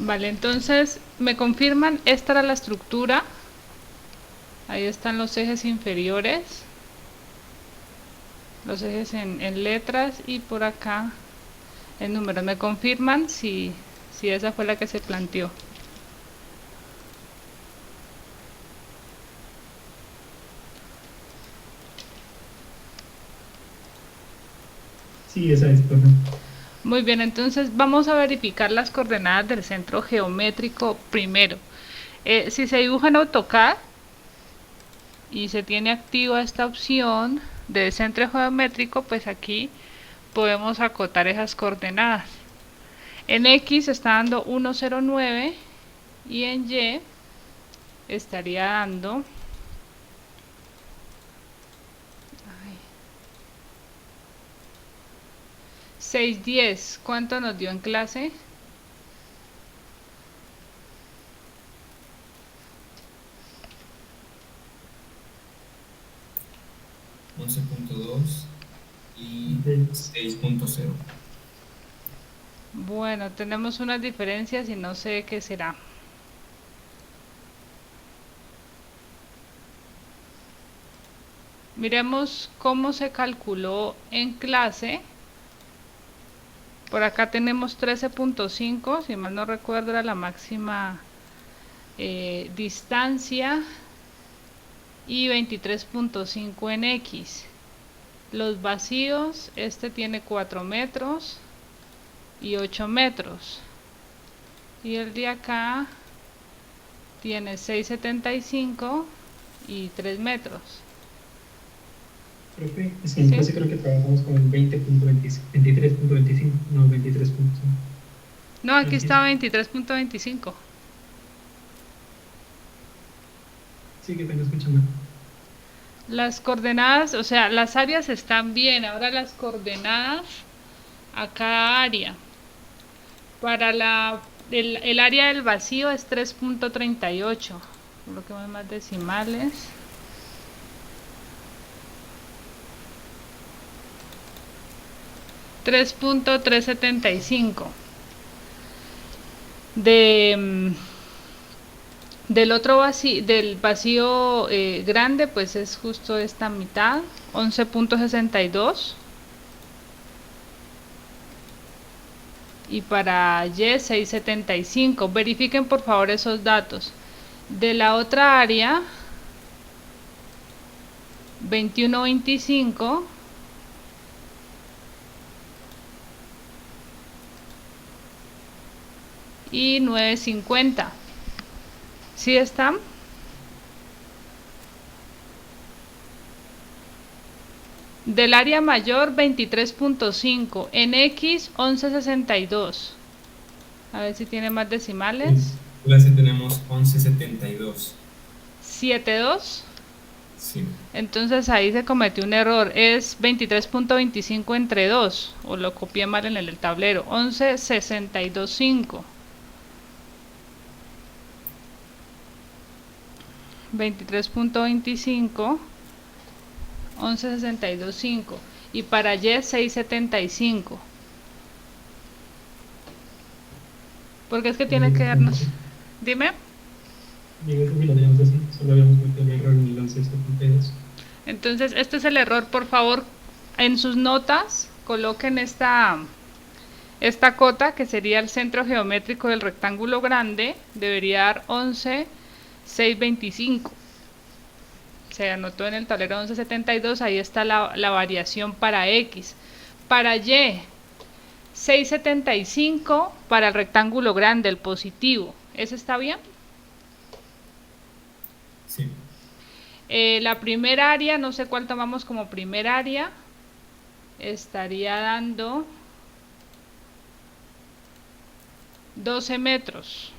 Vale, entonces, ¿me confirman? Esta era la estructura. Ahí están los ejes inferiores, los ejes en letras y por acá en números. ¿Me confirman si esa fue la que se planteó? Sí, esa es, profe. Muy bien, entonces vamos a verificar las coordenadas del centro geométrico primero. Si se dibuja en AutoCAD y se tiene activa esta opción de centro geométrico, pues aquí podemos acotar esas coordenadas. En X está dando 1,09 y en Y estaría dando 6,10. ¿Cuánto nos dio en clase? 11.2 y De- 6.0. Bueno, tenemos unas diferencias y no sé qué será. Miremos cómo se calculó en clase. Por acá tenemos 13,5, si mal no recuerdo era la máxima distancia, y 23,5 en X. Los vacíos, este tiene 4 metros y 8 metros. Y el de acá tiene 6,75 y 3 metros. profe, es que en ¿Sí? clase creo que trabajamos con el 23.25, no, 23.5. No, Pero aquí sí, está 23,25. sí que tengo escuchando. Las coordenadas, o sea, las áreas están bien. Ahora las coordenadas a cada área. Para el área del vacío es 3,38. Lo que más decimales. 3,375. De, del otro vacío, del vacío grande, pues es justo esta mitad, 11,62. Y para Y 6,75. Verifiquen por favor esos datos. De la otra área, 21,25 y 9,50. ¿Sí están? Del área mayor 23,5. En X 11,62. A ver si tiene más decimales. En clase tenemos 11.72. 7,2. Sí. Entonces ahí se cometió un error. Es 23,25 entre 2. O lo copié mal en el tablero. 11,62,5. 23,25. 11,62,5. Y para Y 6,75. Porque es que tiene que También estamos darnos. así. Dime. Digo, creo que lo teníamos así, solo habíamos metido el error en el 11.72. Entonces, este es el error. Por favor, en sus notas coloquen esta cota, que sería el centro geométrico del rectángulo grande. Debería dar 11,625. Se anotó en el tablero 11,72. Ahí está la variación para X. Para Y, 6,75 para el rectángulo grande, el positivo. ¿Eso está bien? Sí. La primera área, no sé cuál tomamos como primer área, estaría dando 12 metros.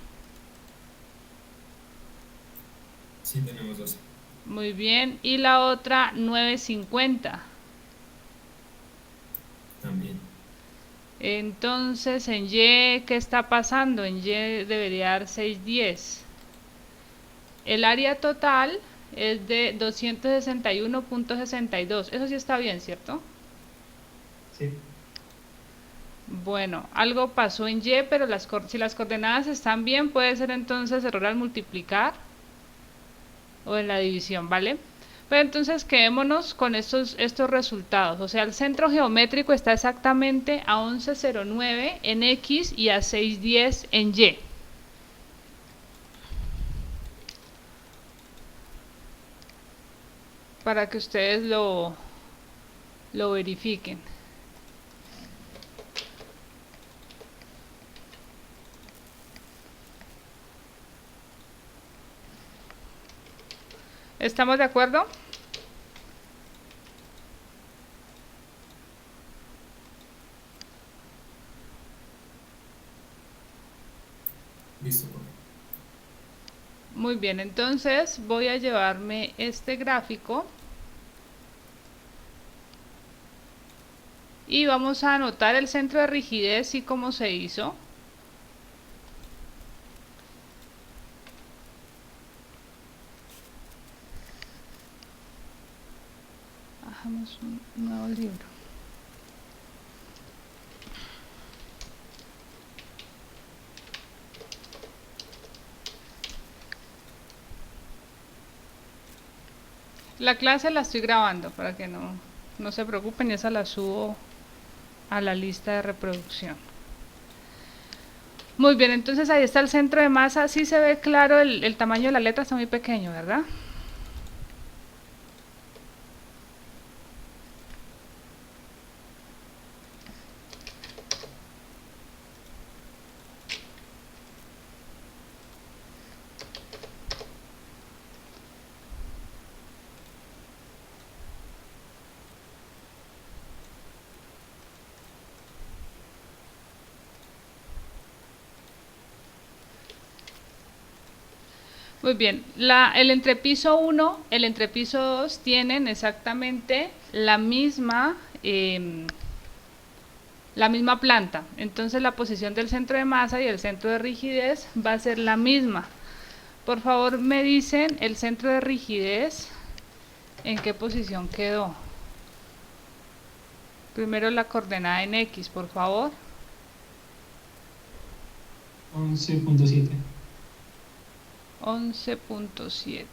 Sí, tenemos 12. Muy bien. Y la otra 9,50. También. Entonces, en Y, ¿qué está pasando? En Y debería dar 6,10. El área total es de 261,62. Eso sí está bien, ¿cierto? Sí, Bueno, algo pasó en Y, pero si las coordenadas están bien, puede ser entonces error al multiplicar o en la división, ¿vale? Pero entonces quedémonos con estos resultados. O sea, el centro geométrico está exactamente a 11,09 en X y a 6,10 en Y. Para que ustedes lo verifiquen. ¿Estamos de acuerdo? Listo, profe. Muy bien, entonces voy a llevarme este gráfico y vamos a anotar el centro de rigidez y cómo se hizo. Hagamos un nuevo libro. La clase la estoy grabando para que no se preocupen, esa la subo a la lista de reproducción. Muy bien, entonces ahí está el centro de masa. Sí se ve claro, el tamaño de la letra está muy pequeño, ¿verdad? Muy bien, el entrepiso 1, el entrepiso 2 tienen exactamente la misma planta. Entonces la posición del centro de masa y el centro de rigidez va a ser la misma. Por favor, me dicen el centro de rigidez, ¿en qué posición quedó? Primero la coordenada en X, por favor. 11.7. 11.7.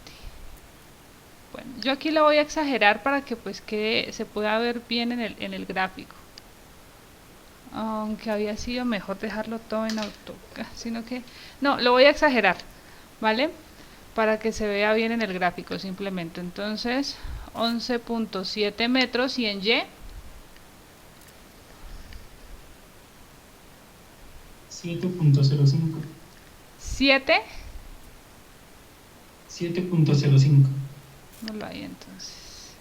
Bueno, yo aquí lo voy a exagerar para que pues se pueda ver bien en el gráfico. Aunque había sido mejor dejarlo todo en AutoCAD, sino que no, lo voy a exagerar, ¿vale? Para que se vea bien en el gráfico simplemente. Entonces 11.7 metros y en Y 7.05. 7, 7.05. no lo hay entonces.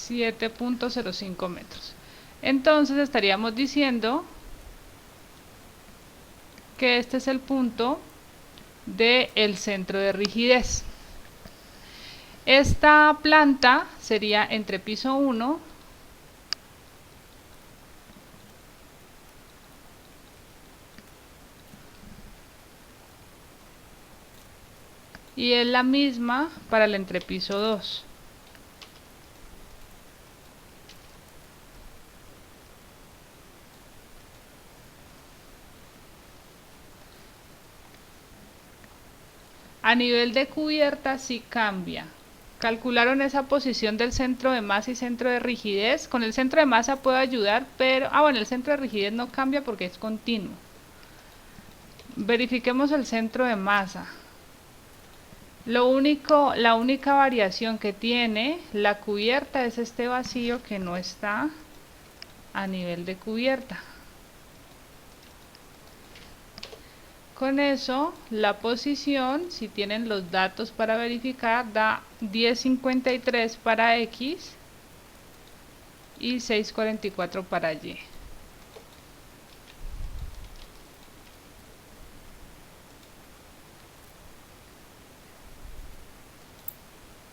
7.05 metros. Entonces estaríamos diciendo que este es el punto del centro de rigidez. Esta planta sería entre piso 1 y es la misma para el entrepiso 2. A nivel de cubierta sí cambia. Calcularon esa posición del centro de masa y centro de rigidez. Con el centro de masa puedo ayudar, pero bueno, el centro de rigidez no cambia porque es continuo. Verifiquemos el centro de masa. La única variación que tiene la cubierta es este vacío que no está a nivel de cubierta. Con eso, la posición, si tienen los datos para verificar, da 10.53 para X y 6.44 para Y.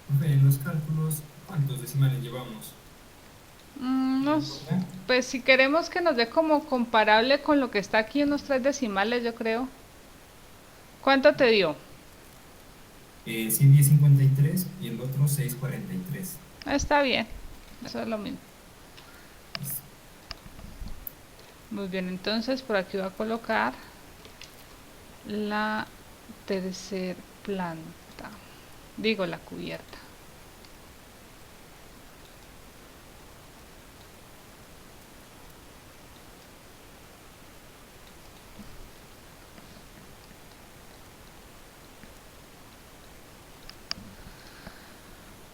Profe, en los cálculos, ¿cuántos decimales llevamos? Pues si queremos que nos dé como comparable con lo que está aquí en los 3 decimales, yo creo. ¿Cuánto te dio? Sí, 10,53 y el otro 6,43. Está bien, eso es lo mismo. Listo. Muy bien, entonces por aquí voy a colocar la tercer planta, digo la cubierta.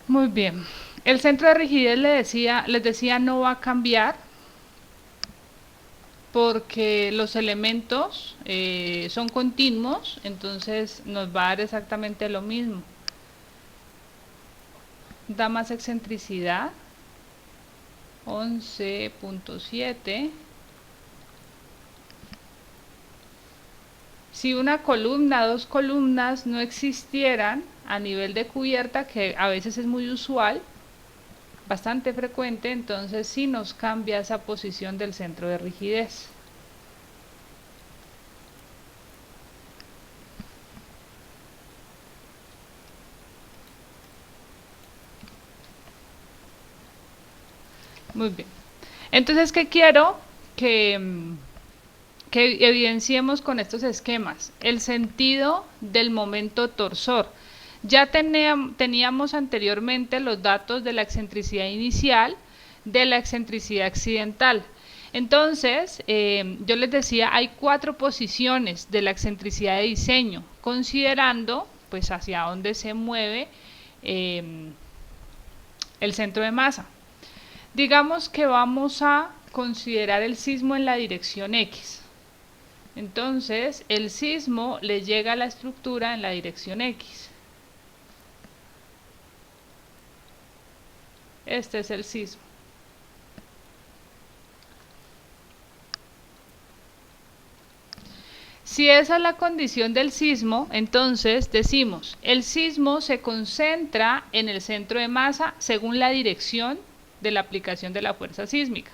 Muy bien, el centro de rigidez les decía no va a cambiar porque los elementos son continuos, entonces nos va a dar exactamente lo mismo. Da más excentricidad, 11.7. Si una columna, dos columnas no existieran a nivel de cubierta, que a veces es muy usual, bastante frecuente, entonces sí nos cambia esa posición del centro de rigidez. Muy bien. Entonces, ¿qué quiero? Que evidenciemos con estos esquemas el sentido del momento torsor. Ya teníamos anteriormente los datos de la excentricidad inicial, de la excentricidad accidental. Entonces, yo les decía, hay 4 posiciones de la excentricidad de diseño, considerando pues hacia dónde se mueve el centro de masa. Digamos que vamos a considerar el sismo en la dirección X. Entonces, el sismo le llega a la estructura en la dirección X. Este es el sismo. Si esa es la condición del sismo, entonces decimos, el sismo se concentra en el centro de masa según la dirección de la aplicación de la fuerza sísmica.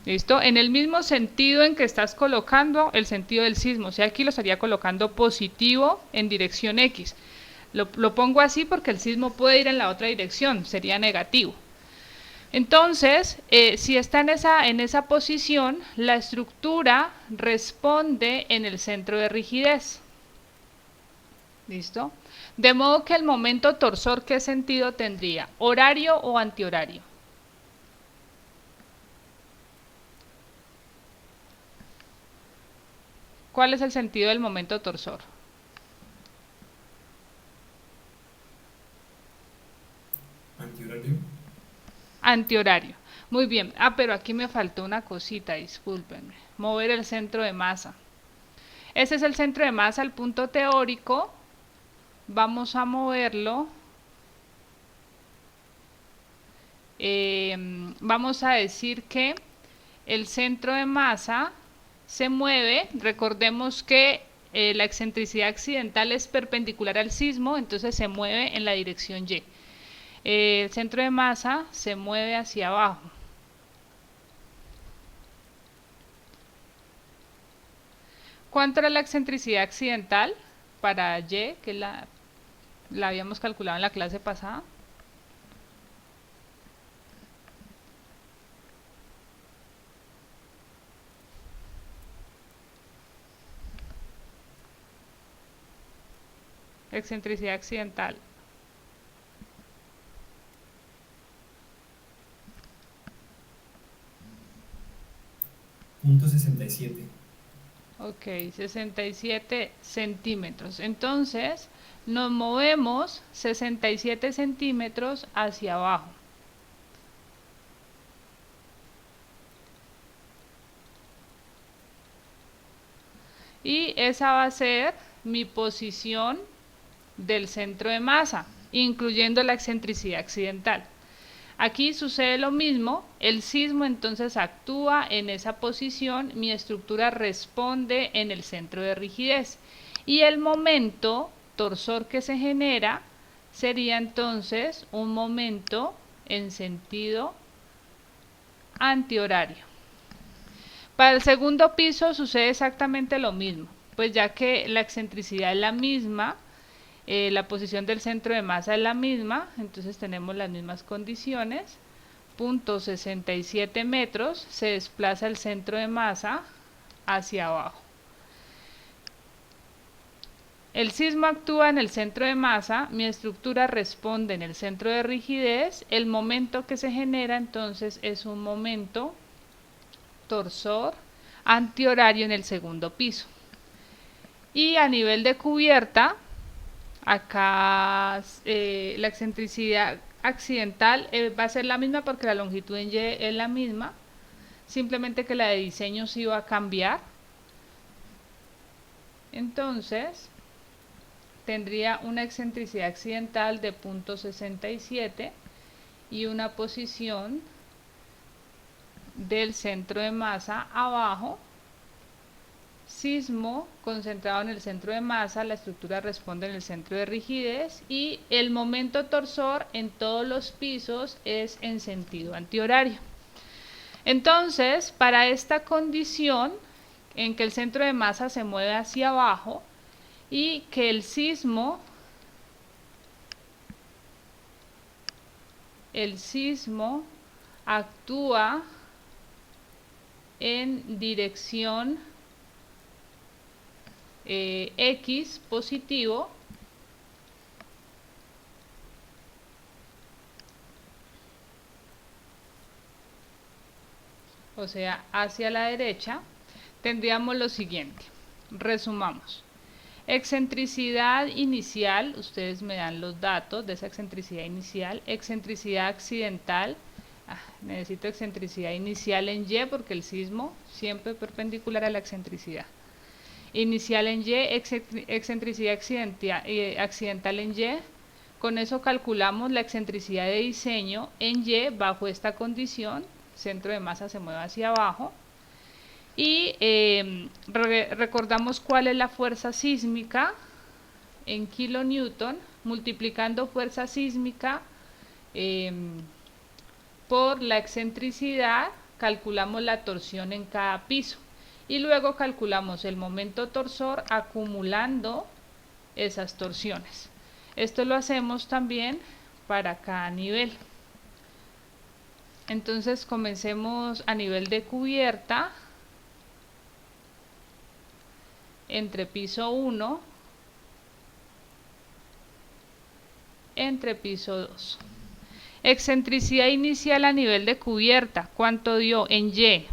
¿Listo? En el mismo sentido en que estás colocando el sentido del sismo. O sea, aquí lo estaría colocando positivo en dirección X. Lo pongo así porque el sismo puede ir en la otra dirección, sería negativo. Entonces, si está en esa posición, la estructura responde en el centro de rigidez. ¿Listo? De modo que el momento torsor, ¿qué sentido tendría? ¿Horario o antihorario? ¿Cuál es el sentido del momento torsor? Antihorario. Antihorario. Muy bien. Ah, pero aquí me faltó una cosita, discúlpenme. Mover el centro de masa. Ese es el centro de masa, el punto teórico. Vamos a moverlo. Vamos a decir que el centro de masa se mueve. Recordemos que la excentricidad accidental es perpendicular al sismo, entonces se mueve en la dirección Y. El centro de masa se mueve hacia abajo. ¿Cuánto era la excentricidad accidental para Y, que la habíamos calculado en la clase pasada? Excentricidad accidental. .67. Ok, 67 centímetros. Entonces, nos movemos 67 centímetros hacia abajo. Y esa va a ser mi posición del centro de masa, incluyendo la excentricidad accidental. Aquí sucede lo mismo, el sismo entonces actúa en esa posición, mi estructura responde en el centro de rigidez y el momento torsor que se genera sería entonces un momento en sentido antihorario. Para el segundo piso sucede exactamente lo mismo, pues ya que la excentricidad es la misma, La posición del centro de masa es la misma, entonces tenemos las mismas condiciones. 0.67 metros se desplaza el centro de masa hacia abajo. El sismo actúa en el centro de masa, mi estructura responde en el centro de rigidez, el momento que se genera entonces es un momento torsor antihorario en el segundo piso. Y a nivel de cubierta, acá la excentricidad accidental va a ser la misma porque la longitud en Y es la misma, simplemente que la de diseño sí va a cambiar. Entonces tendría una excentricidad accidental de 0.67 y una posición del centro de masa abajo. Sismo concentrado en el centro de masa, la estructura responde en el centro de rigidez y el momento torsor en todos los pisos es en sentido antihorario. Entonces, para esta condición en que el centro de masa se mueve hacia abajo y que el sismo actúa en dirección X positivo, o sea, hacia la derecha, tendríamos lo siguiente. Resumamos. Excentricidad inicial, ustedes me dan los datos de esa excentricidad inicial. Excentricidad accidental, necesito excentricidad inicial en Y porque el sismo siempre perpendicular a la excentricidad. Inicial en Y, excentricidad accidental en Y. Con eso calculamos la excentricidad de diseño en Y bajo esta condición. Centro de masa se mueve hacia abajo. Y recordamos cuál es la fuerza sísmica en kilonewton, multiplicando fuerza sísmica por la excentricidad, calculamos la torsión en cada piso. Y luego calculamos el momento torsor acumulando esas torsiones. Esto lo hacemos también para cada nivel. Entonces comencemos a nivel de cubierta. Entre piso 1, entre piso 2. Excentricidad inicial a nivel de cubierta, ¿cuánto dio en Y?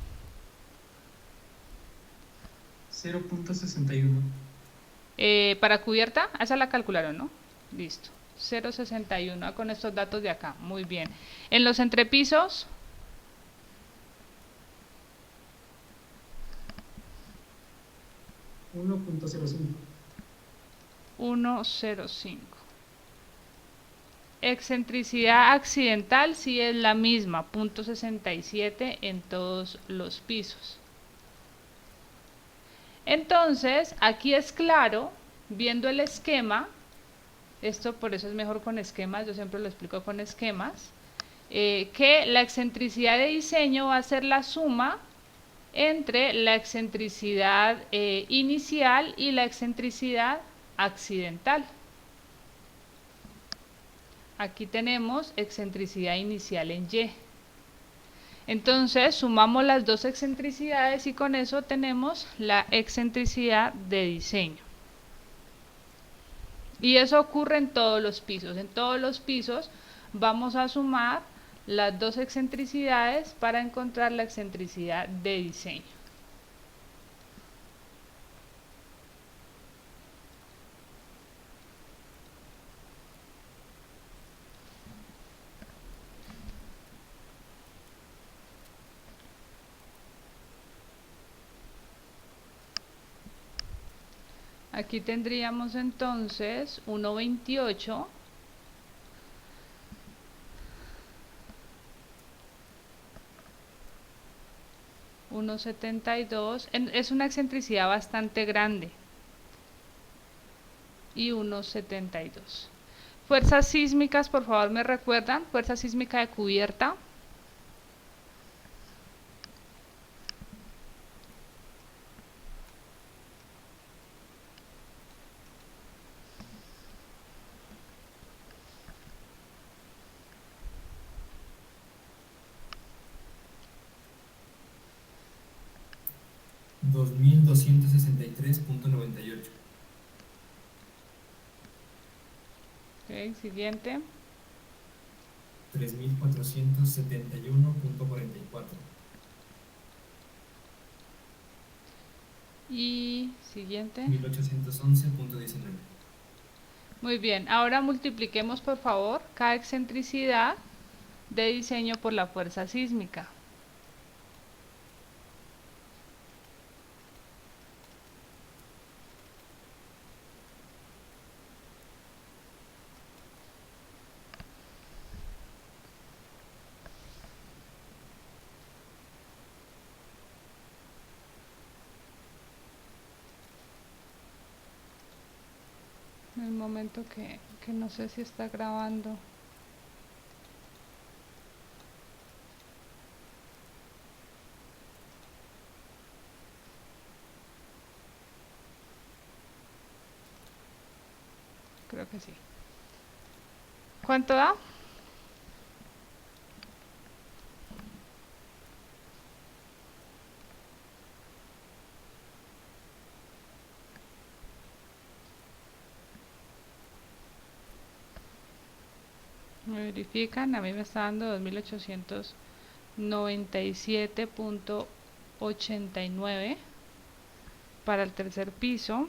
0.61. Para cubierta, esa la calcularon, ¿no? Listo. 0.61 con estos datos de acá, muy bien. En los entrepisos, 1.05. 1.05. Excentricidad accidental sí es la misma, 0.67 en todos los pisos. Entonces, aquí es claro, viendo el esquema, esto por eso es mejor con esquemas, yo siempre lo explico con esquemas, que la excentricidad de diseño va a ser la suma entre la excentricidad inicial y la excentricidad accidental. Aquí tenemos excentricidad inicial en Y. Entonces sumamos las dos excentricidades y con eso tenemos la excentricidad de diseño. Y eso ocurre en todos los pisos. En todos los pisos vamos a sumar las dos excentricidades para encontrar la excentricidad de diseño. Aquí tendríamos entonces 1.28 1.72, es una excentricidad bastante grande, y 1.72. Fuerzas sísmicas, por favor me recuerdan, fuerza sísmica de cubierta. 2263.98. Ok, siguiente. 3471.44. Y siguiente. 1811.19. Muy bien, ahora multipliquemos por favor cada excentricidad de diseño por la fuerza sísmica. En el momento que no sé si está grabando. Creo que sí. ¿Cuánto da? Me verifican, a mí me está dando 2897.89 para el tercer piso.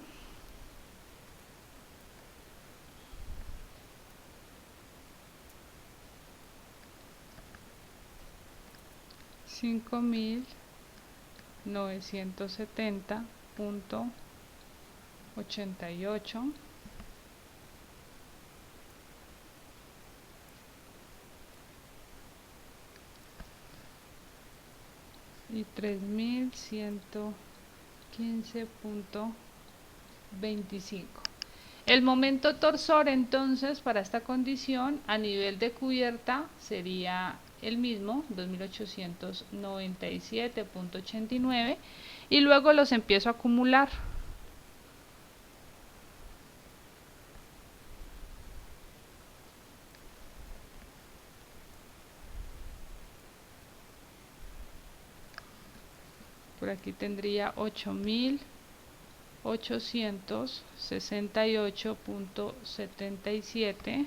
$5,970.88 y 3115.25. El momento torsor entonces para esta condición a nivel de cubierta sería el mismo, 2897.89, y luego los empiezo a acumular. Por aquí tendría 8.868.77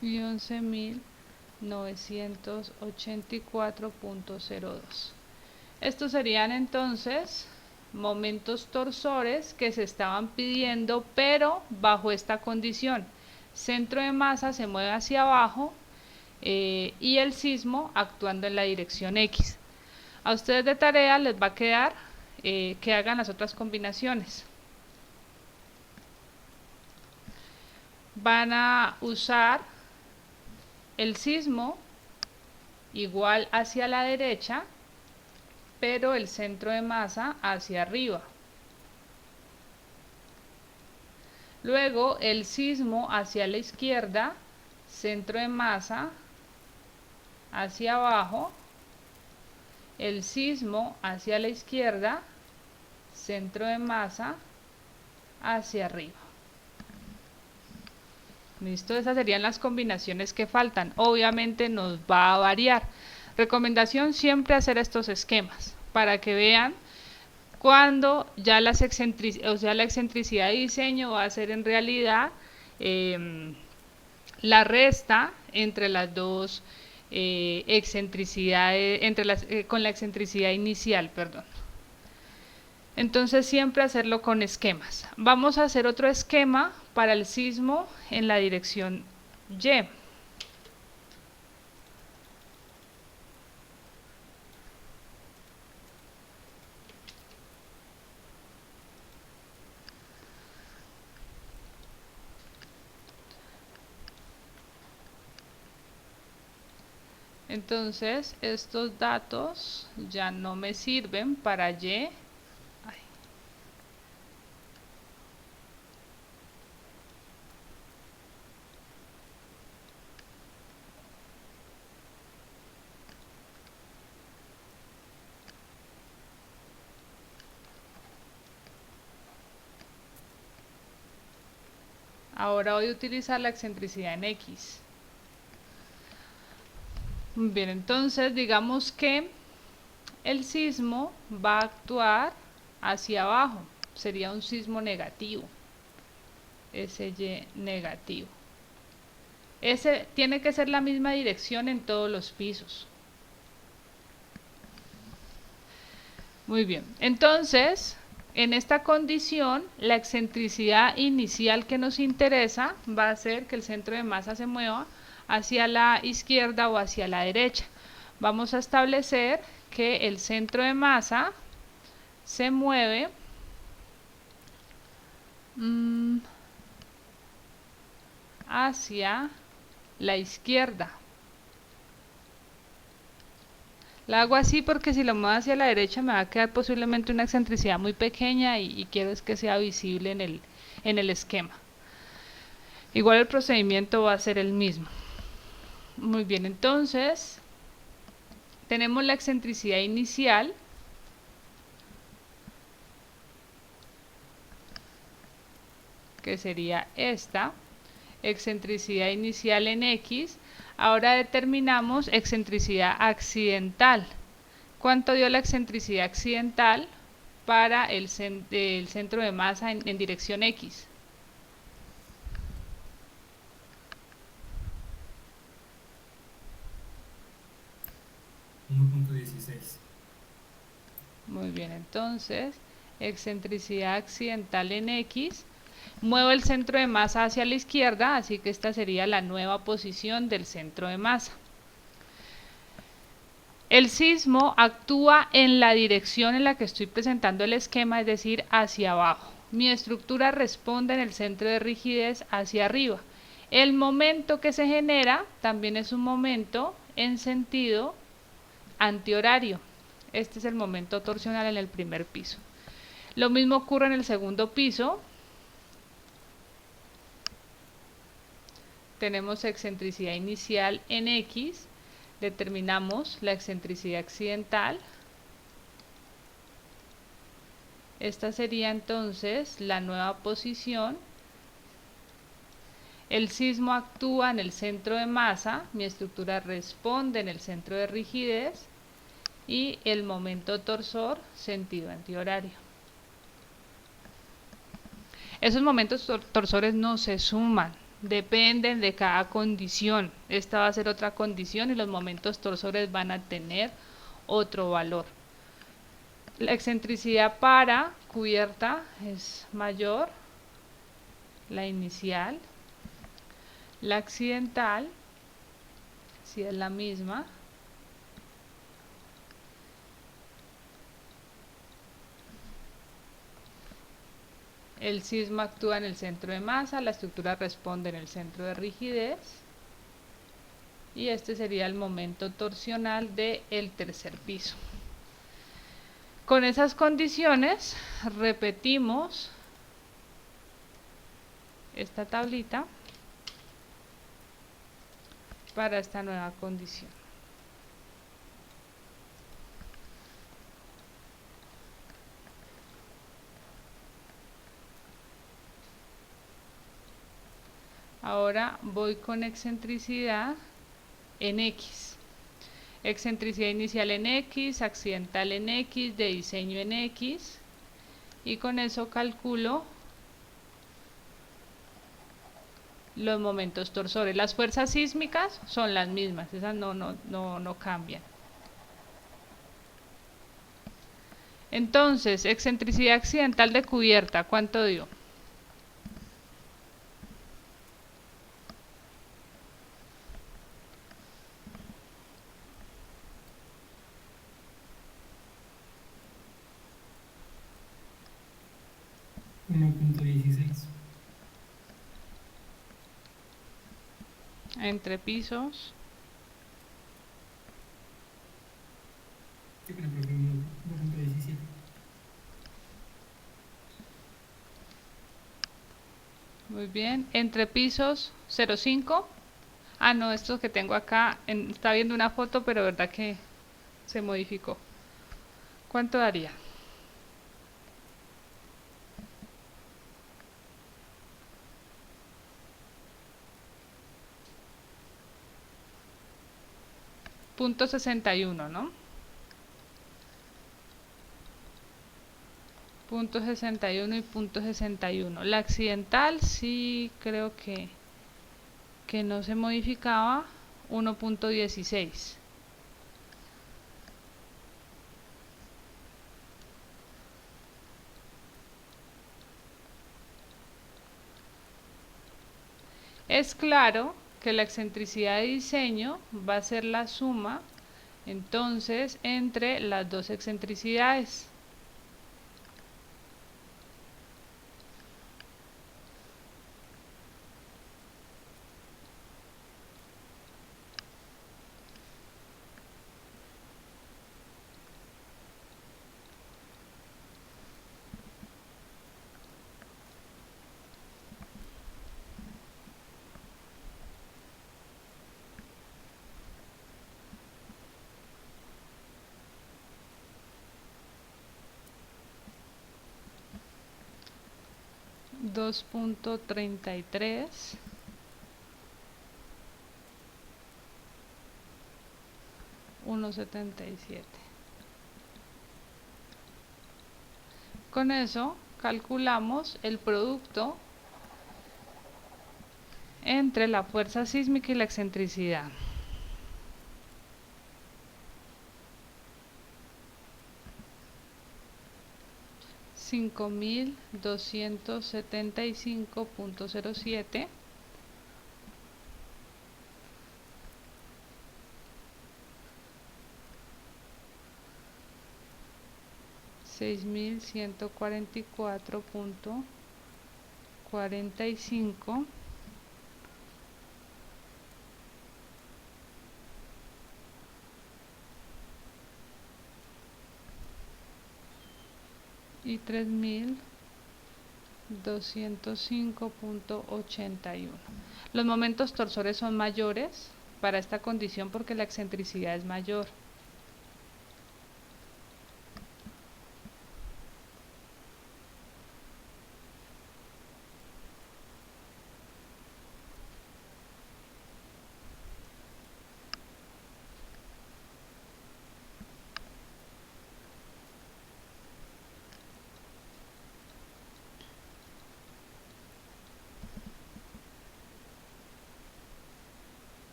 y 11.984.02. Estos serían entonces momentos torsores que se estaban pidiendo, pero bajo esta condición: centro de masa se mueve hacia abajo y el sismo actuando en la dirección X. A ustedes de tarea les va a quedar que hagan las otras combinaciones. Van a usar el sismo igual hacia la derecha, pero el centro de masa hacia arriba. Luego el sismo hacia la izquierda, centro de masa hacia abajo, el sismo hacia la izquierda, centro de masa hacia arriba. Listo, esas serían las combinaciones que faltan. Obviamente nos va a variar. Recomendación: siempre hacer estos esquemas para que vean cuando ya la excentricidad de diseño va a ser en realidad la resta entre las dos excentricidades, con la excentricidad inicial, perdón. Entonces siempre hacerlo con esquemas. Vamos a hacer otro esquema para el sismo en la dirección Y. Entonces estos datos ya no me sirven para Y. Ahora voy a utilizar la excentricidad en X. Muy bien, entonces digamos que el sismo va a actuar hacia abajo. Sería un sismo negativo. SY negativo. Ese tiene que ser la misma dirección en todos los pisos. Muy bien, entonces en esta condición la excentricidad inicial que nos interesa va a ser que el centro de masa se mueva hacia la izquierda o hacia la derecha. Vamos a establecer que el centro de masa se mueve hacia la izquierda. La hago así porque si lo muevo hacia la derecha me va a quedar posiblemente una excentricidad muy pequeña y quiero es que sea visible en el esquema. Igual el procedimiento va a ser el mismo. Muy bien, entonces tenemos la excentricidad inicial. Que sería esta. Excentricidad inicial en X. Ahora determinamos excentricidad accidental. ¿Cuánto dio la excentricidad accidental para el centro de masa en dirección X? $1.16. Muy bien, entonces excentricidad accidental en X. Muevo el centro de masa hacia la izquierda, así que esta sería la nueva posición del centro de masa. El sismo actúa en la dirección en la que estoy presentando el esquema, es decir, hacia abajo. Mi estructura responde en el centro de rigidez hacia arriba. El momento que se genera también es un momento en sentido antihorario. Este es el momento torsional en el primer piso. Lo mismo ocurre en el segundo piso. Tenemos excentricidad inicial en X. Determinamos la excentricidad accidental. Esta sería entonces la nueva posición. El sismo actúa en el centro de masa, mi estructura responde en el centro de rigidez y el momento torsor sentido antihorario. Esos momentos torsores no se suman, dependen de cada condición. Esta va a ser otra condición y los momentos torsores van a tener otro valor. La excentricidad para cubierta es mayor, la inicial. La accidental, si es la misma. El sismo actúa en el centro de masa, la estructura responde en el centro de rigidez. Y este sería el momento torsional del tercer piso. Con esas condiciones repetimos esta tablita para esta nueva condición. Ahora voy con excentricidad en X. Excentricidad inicial en X, accidental en X, de diseño en X. Y con eso calculo los momentos torsores. Las fuerzas sísmicas son las mismas, esas no cambian. Entonces, excentricidad accidental de cubierta, ¿cuánto dio? $1.16. Entre pisos. Yo creo que fue 1.17. Muy bien. Entre pisos 0,5. Ah, no, esto que tengo acá, está viendo una foto, pero verdad que se modificó. ¿Cuánto daría? .61, ¿no? .61 y .61. La accidental sí creo que no se modificaba. 1.16. Es claro que la excentricidad de diseño va a ser la suma entonces entre las dos excentricidades. Dos punto 33 1.77. Con eso calculamos el producto entre la fuerza sísmica y la excentricidad. $5.275.07 $6.144.45 y 3.205.81. Los momentos torsores son mayores para esta condición porque la excentricidad es mayor.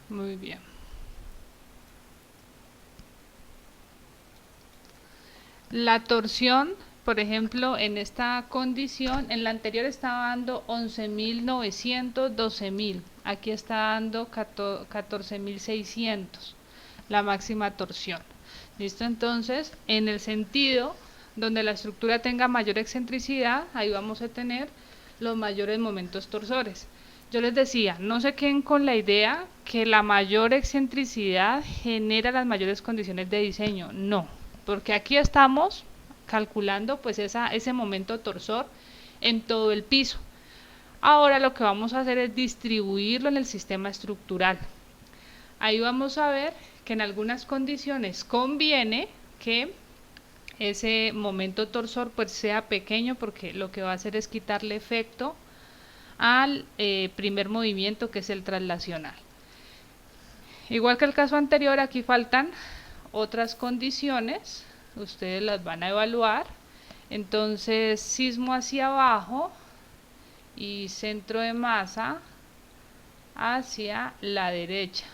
Muy bien. La torsión, por ejemplo, en esta condición, en la anterior estaba dando 11.900, 12.000. Aquí está dando 14.600, la máxima torsión. ¿Listo? Entonces, en el sentido donde la estructura tenga mayor excentricidad, ahí vamos a tener los mayores momentos torsores. Yo les decía, no se queden con la idea que la mayor excentricidad genera las mayores condiciones de diseño. No, porque aquí estamos calculando pues ese momento torsor en todo el piso. Ahora lo que vamos a hacer es distribuirlo en el sistema estructural. Ahí vamos a ver que en algunas condiciones conviene que ese momento torsor pues sea pequeño, porque lo que va a hacer es quitarle efecto al primer movimiento, que es el traslacional. Igual que el caso anterior, aquí faltan otras condiciones, ustedes las van a evaluar. Entonces, sismo hacia abajo y centro de masa hacia la derecha.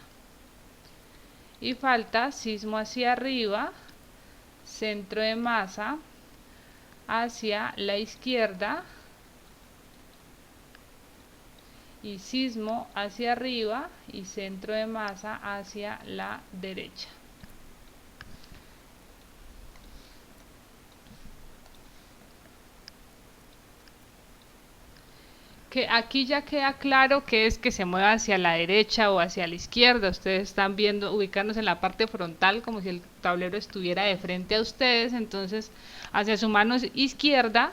Y falta sismo hacia arriba, centro de masa hacia la izquierda y sismo hacia arriba y centro de masa hacia la derecha. Que aquí ya queda claro que es que se mueva hacia la derecha o hacia la izquierda. Ustedes están viendo, ubicarnos en la parte frontal como si el tablero estuviera de frente a ustedes. Entonces, hacia su mano izquierda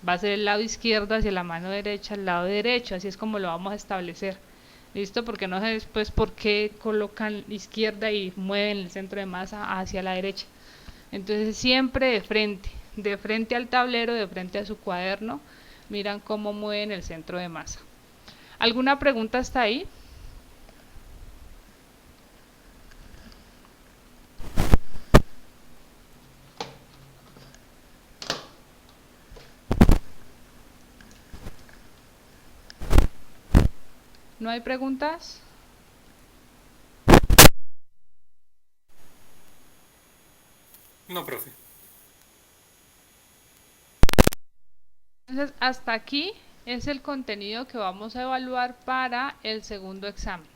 va a ser el lado izquierdo, hacia la mano derecha el lado derecho. Así es como lo vamos a establecer. ¿Listo? Porque no sé después por qué colocan izquierda y mueven el centro de masa hacia la derecha. Entonces, siempre de frente. de frente al tablero, de frente a su cuaderno, miran cómo mueven el centro de masa. ¿Alguna pregunta hasta ahí? ¿No hay preguntas? No, profe. Entonces, hasta aquí es el contenido que vamos a evaluar para el segundo examen.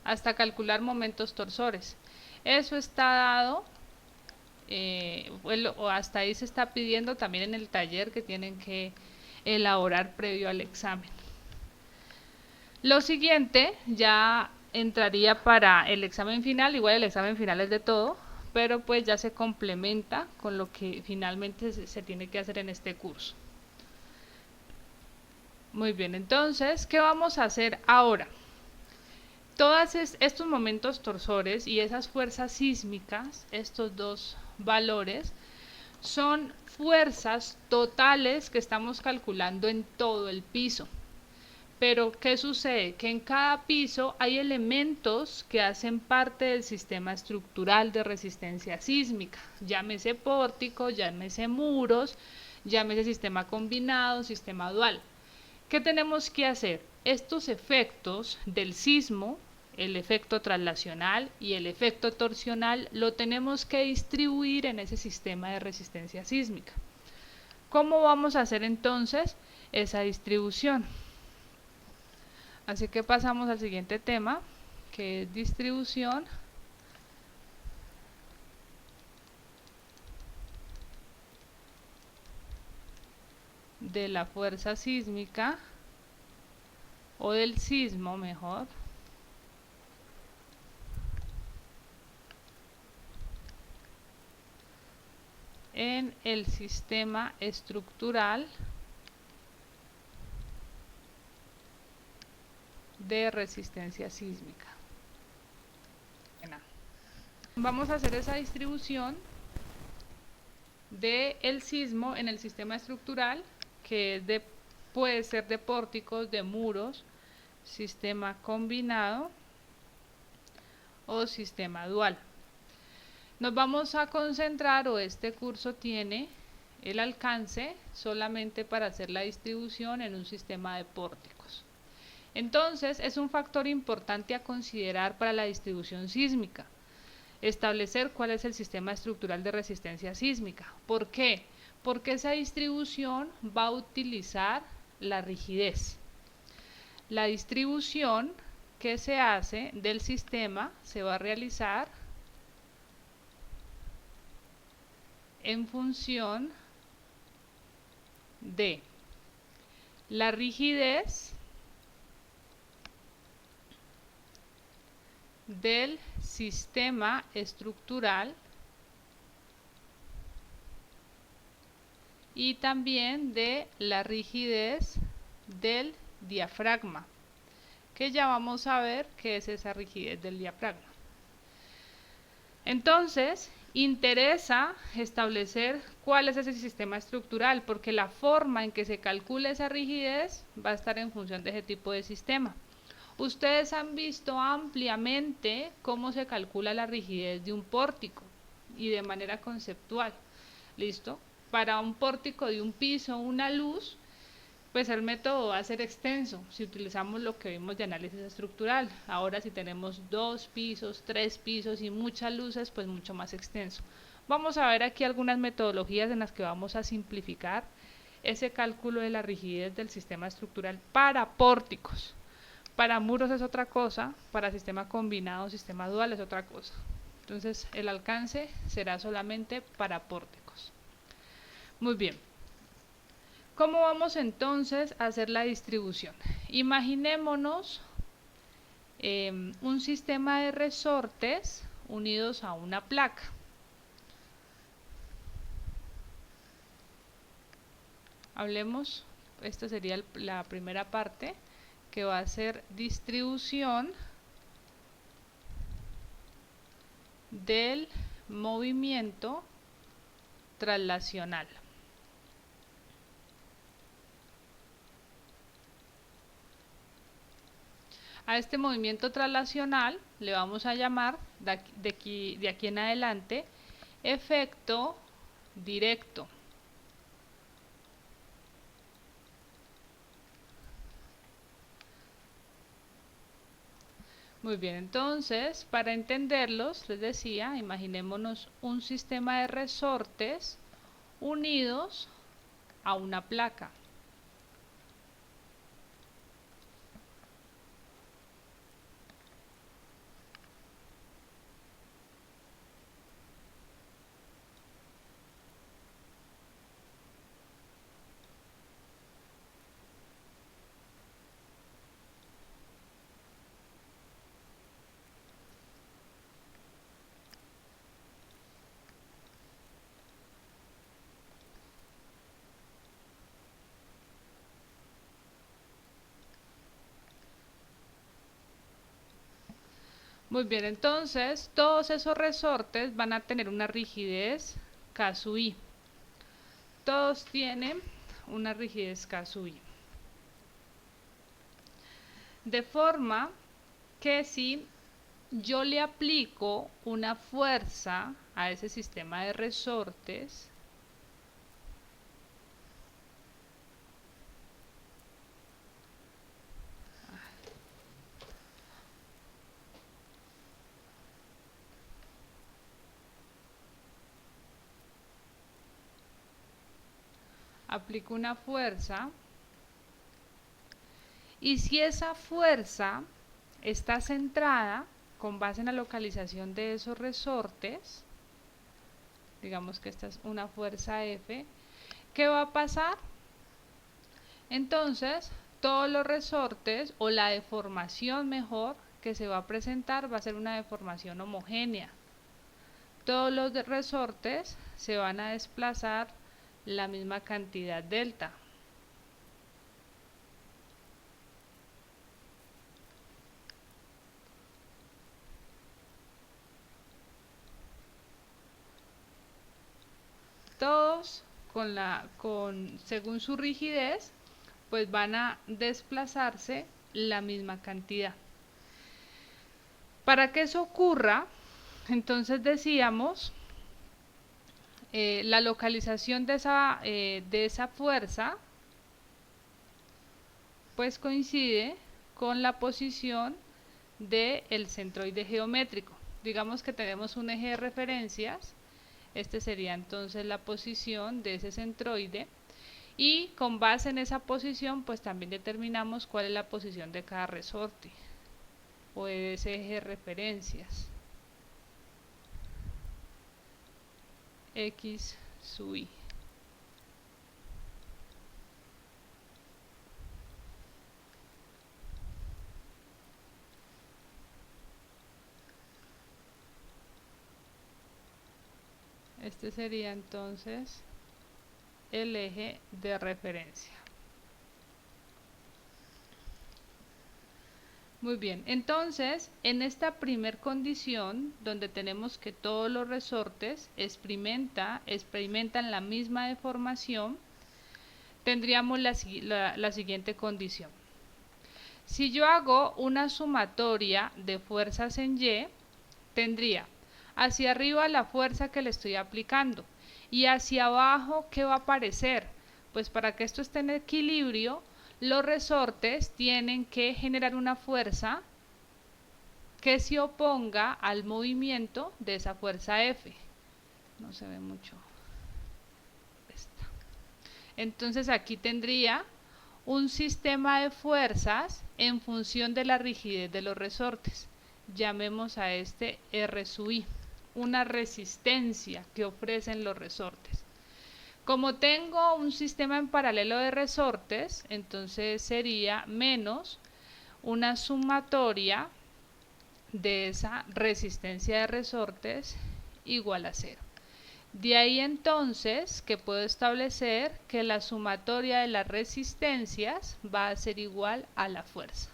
Hasta calcular momentos torsores. Eso está dado, o hasta ahí se está pidiendo también en el taller que tienen que elaborar previo al examen. Lo siguiente ya entraría para el examen final, igual el examen final es de todo, pero pues ya se complementa con lo que finalmente se tiene que hacer en este curso. Muy bien, entonces, ¿qué vamos a hacer ahora? Todos estos momentos torsores y esas fuerzas sísmicas, estos dos valores, son fuerzas totales que estamos calculando en todo el piso. Pero, ¿qué sucede? Que en cada piso hay elementos que hacen parte del sistema estructural de resistencia sísmica. Llámese pórtico, llámese muros, llámese sistema combinado, sistema dual. ¿Qué tenemos que hacer? Estos efectos del sismo, el efecto traslacional y el efecto torsional, lo tenemos que distribuir en ese sistema de resistencia sísmica. ¿Cómo vamos a hacer entonces esa distribución? Así que pasamos al siguiente tema, que es distribución de la fuerza sísmica, o del sismo mejor, en el sistema estructural de resistencia sísmica. Vamos a hacer esa distribución del sismo en el sistema estructural, que es puede ser de pórticos, de muros, sistema combinado o sistema dual. Nos vamos a concentrar, o este curso tiene el alcance solamente para hacer la distribución en un sistema de pórticos. Entonces, es un factor importante a considerar para la distribución sísmica, establecer cuál es el sistema estructural de resistencia sísmica. ¿Por qué? Porque esa distribución va a utilizar la rigidez. La distribución que se hace del sistema se va a realizar en función de la rigidez del sistema estructural y también de la rigidez del diafragma, que ya vamos a ver qué es esa rigidez del diafragma. Entonces, interesa establecer cuál es ese sistema estructural, porque la forma en que se calcula esa rigidez va a estar en función de ese tipo de sistema. Ustedes han visto ampliamente cómo se calcula la rigidez de un pórtico y de manera conceptual. ¿Listo? Para un pórtico de un piso, una luz, pues el método va a ser extenso si utilizamos lo que vimos de análisis estructural. Ahora si tenemos 2 pisos, 3 pisos y muchas luces, pues mucho más extenso. Vamos a ver aquí algunas metodologías en las que vamos a simplificar ese cálculo de la rigidez del sistema estructural para pórticos. Para muros es otra cosa, para sistema combinado, sistema dual es otra cosa. Entonces el alcance será solamente para pórticos. Muy bien. ¿Cómo vamos entonces a hacer la distribución? Imaginémonos un sistema de resortes unidos a una placa. Hablemos, esta sería la primera parte, que va a ser distribución del movimiento traslacional. A este movimiento traslacional le vamos a llamar de aquí en adelante efecto directo. Muy bien, entonces para entenderlos, les decía, imaginémonos un sistema de resortes unidos a una placa. Muy bien, entonces todos esos resortes van a tener una rigidez K sub I. Todos tienen una rigidez K sub I. De forma que si yo le aplico una fuerza a ese sistema de resortes, aplico una fuerza, y si esa fuerza está centrada con base en la localización de esos resortes, digamos que esta es una fuerza F, ¿qué va a pasar? Entonces, todos los resortes, o la deformación mejor que se va a presentar, va a ser una deformación homogénea. Todos los resortes se van a desplazar la misma cantidad delta. Todos según su rigidez, pues van a desplazarse la misma cantidad. Para que eso ocurra, entonces decíamos, la localización de esa fuerza pues coincide con la posición del centroide geométrico. Digamos que tenemos un eje de referencias, este sería entonces la posición de ese centroide, y con base en esa posición pues también determinamos cuál es la posición de cada resorte o de ese eje de referencias. X sub I. Este sería entonces el eje de referencia. Muy bien, entonces en esta primer condición, donde tenemos que todos los resortes experimentan la misma deformación, tendríamos la siguiente condición. Si yo hago una sumatoria de fuerzas en Y, tendría hacia arriba la fuerza que le estoy aplicando y hacia abajo, ¿qué va a aparecer? Pues para que esto esté en equilibrio, los resortes tienen que generar una fuerza que se oponga al movimiento de esa fuerza F. No se ve mucho esta. Entonces aquí tendría un sistema de fuerzas en función de la rigidez de los resortes. Llamemos a este R sub I, una resistencia que ofrecen los resortes. Como tengo un sistema en paralelo de resortes, entonces sería menos una sumatoria de esa resistencia de resortes igual a 0. De ahí entonces que puedo establecer que la sumatoria de las resistencias va a ser igual a la fuerza.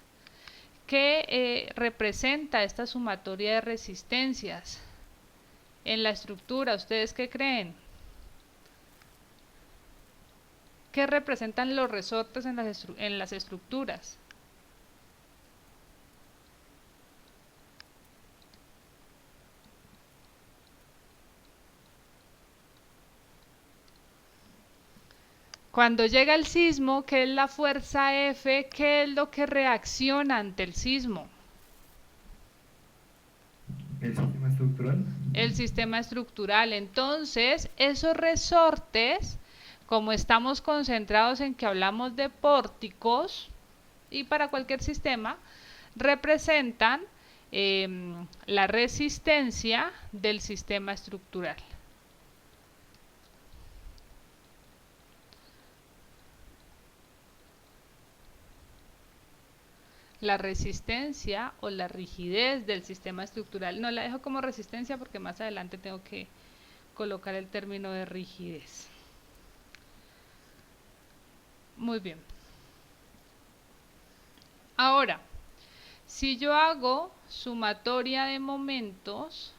¿Qué representa esta sumatoria de resistencias en la estructura? ¿Ustedes qué creen? ¿qué representan los resortes en las estructuras? Cuando llega el sismo, ¿qué es la fuerza F? ¿Qué es lo que reacciona ante el sismo? El sistema estructural. El sistema estructural. Entonces, esos resortes, como estamos concentrados en que hablamos de pórticos, y para cualquier sistema, representan la resistencia del sistema estructural. La resistencia o la rigidez del sistema estructural. No la dejo como resistencia porque más adelante tengo que colocar el término de rigidez. Muy bien. Ahora, si yo hago sumatoria de momentos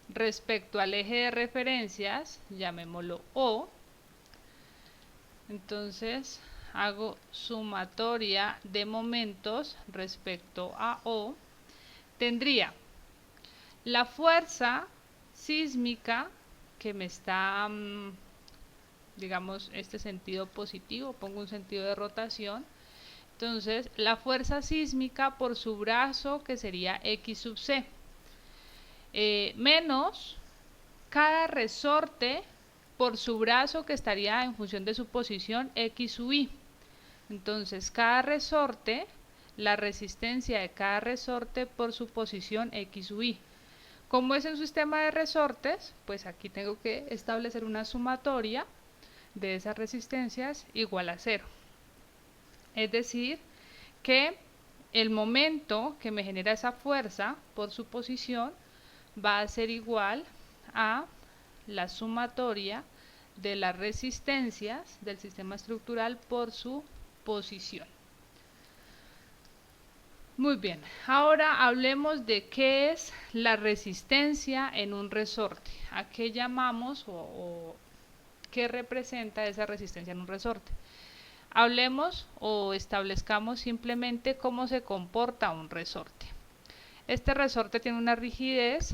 respecto al eje de referencias, llamémoslo O, entonces hago sumatoria de momentos respecto a O, tendría la fuerza sísmica que me está, digamos, este sentido positivo, pongo un sentido de rotación. Entonces, la fuerza sísmica por su brazo, que sería X sub C, menos cada resorte por su brazo, que estaría en función de su posición X sub Y. Entonces, cada resorte, la resistencia de cada resorte por su posición X sub Y. Como es un sistema de resortes, pues aquí tengo que establecer una sumatoria de esas resistencias igual a 0. Es decir, que el momento que me genera esa fuerza por su posición va a ser igual a la sumatoria de las resistencias del sistema estructural por su posición. Muy bien, ahora hablemos de qué es la resistencia en un resorte. ¿A qué llamamos o qué representa esa resistencia en un resorte? Hablemos o establezcamos simplemente cómo se comporta un resorte. Este resorte tiene una rigidez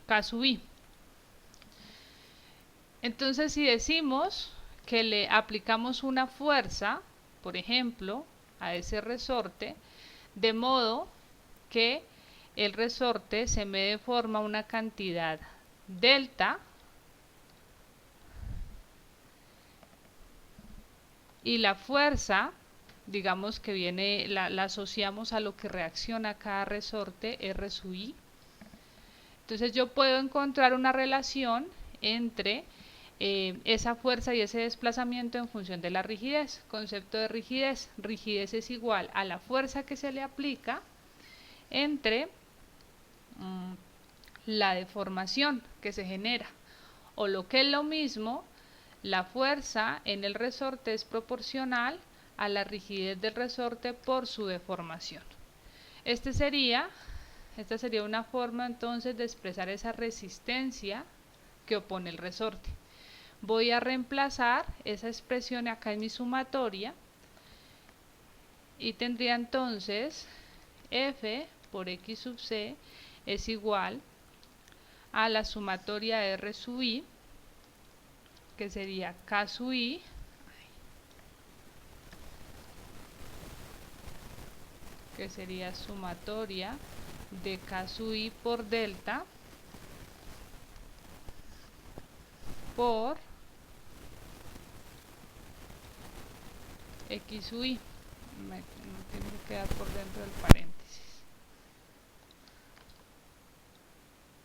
K sub I. Entonces, si decimos que le aplicamos una fuerza, por ejemplo, a ese resorte, de modo que el resorte se me deforma una cantidad delta, y la fuerza, digamos que viene, la asociamos a lo que reacciona cada resorte, R sub I. Entonces yo puedo encontrar una relación entre esa fuerza y ese desplazamiento en función de la rigidez. Concepto de rigidez. Rigidez es igual a la fuerza que se le aplica entre la deformación que se genera. O lo que es lo mismo, la fuerza en el resorte es proporcional a la rigidez del resorte por su deformación. Esta sería una forma entonces de expresar esa resistencia que opone el resorte. Voy a reemplazar esa expresión acá en mi sumatoria y tendría entonces F por X sub C es igual a la sumatoria de R sub I, que sería K sub I, que sería sumatoria de K sub I por delta por X sub I. Me tiene que quedar por dentro del paréntesis.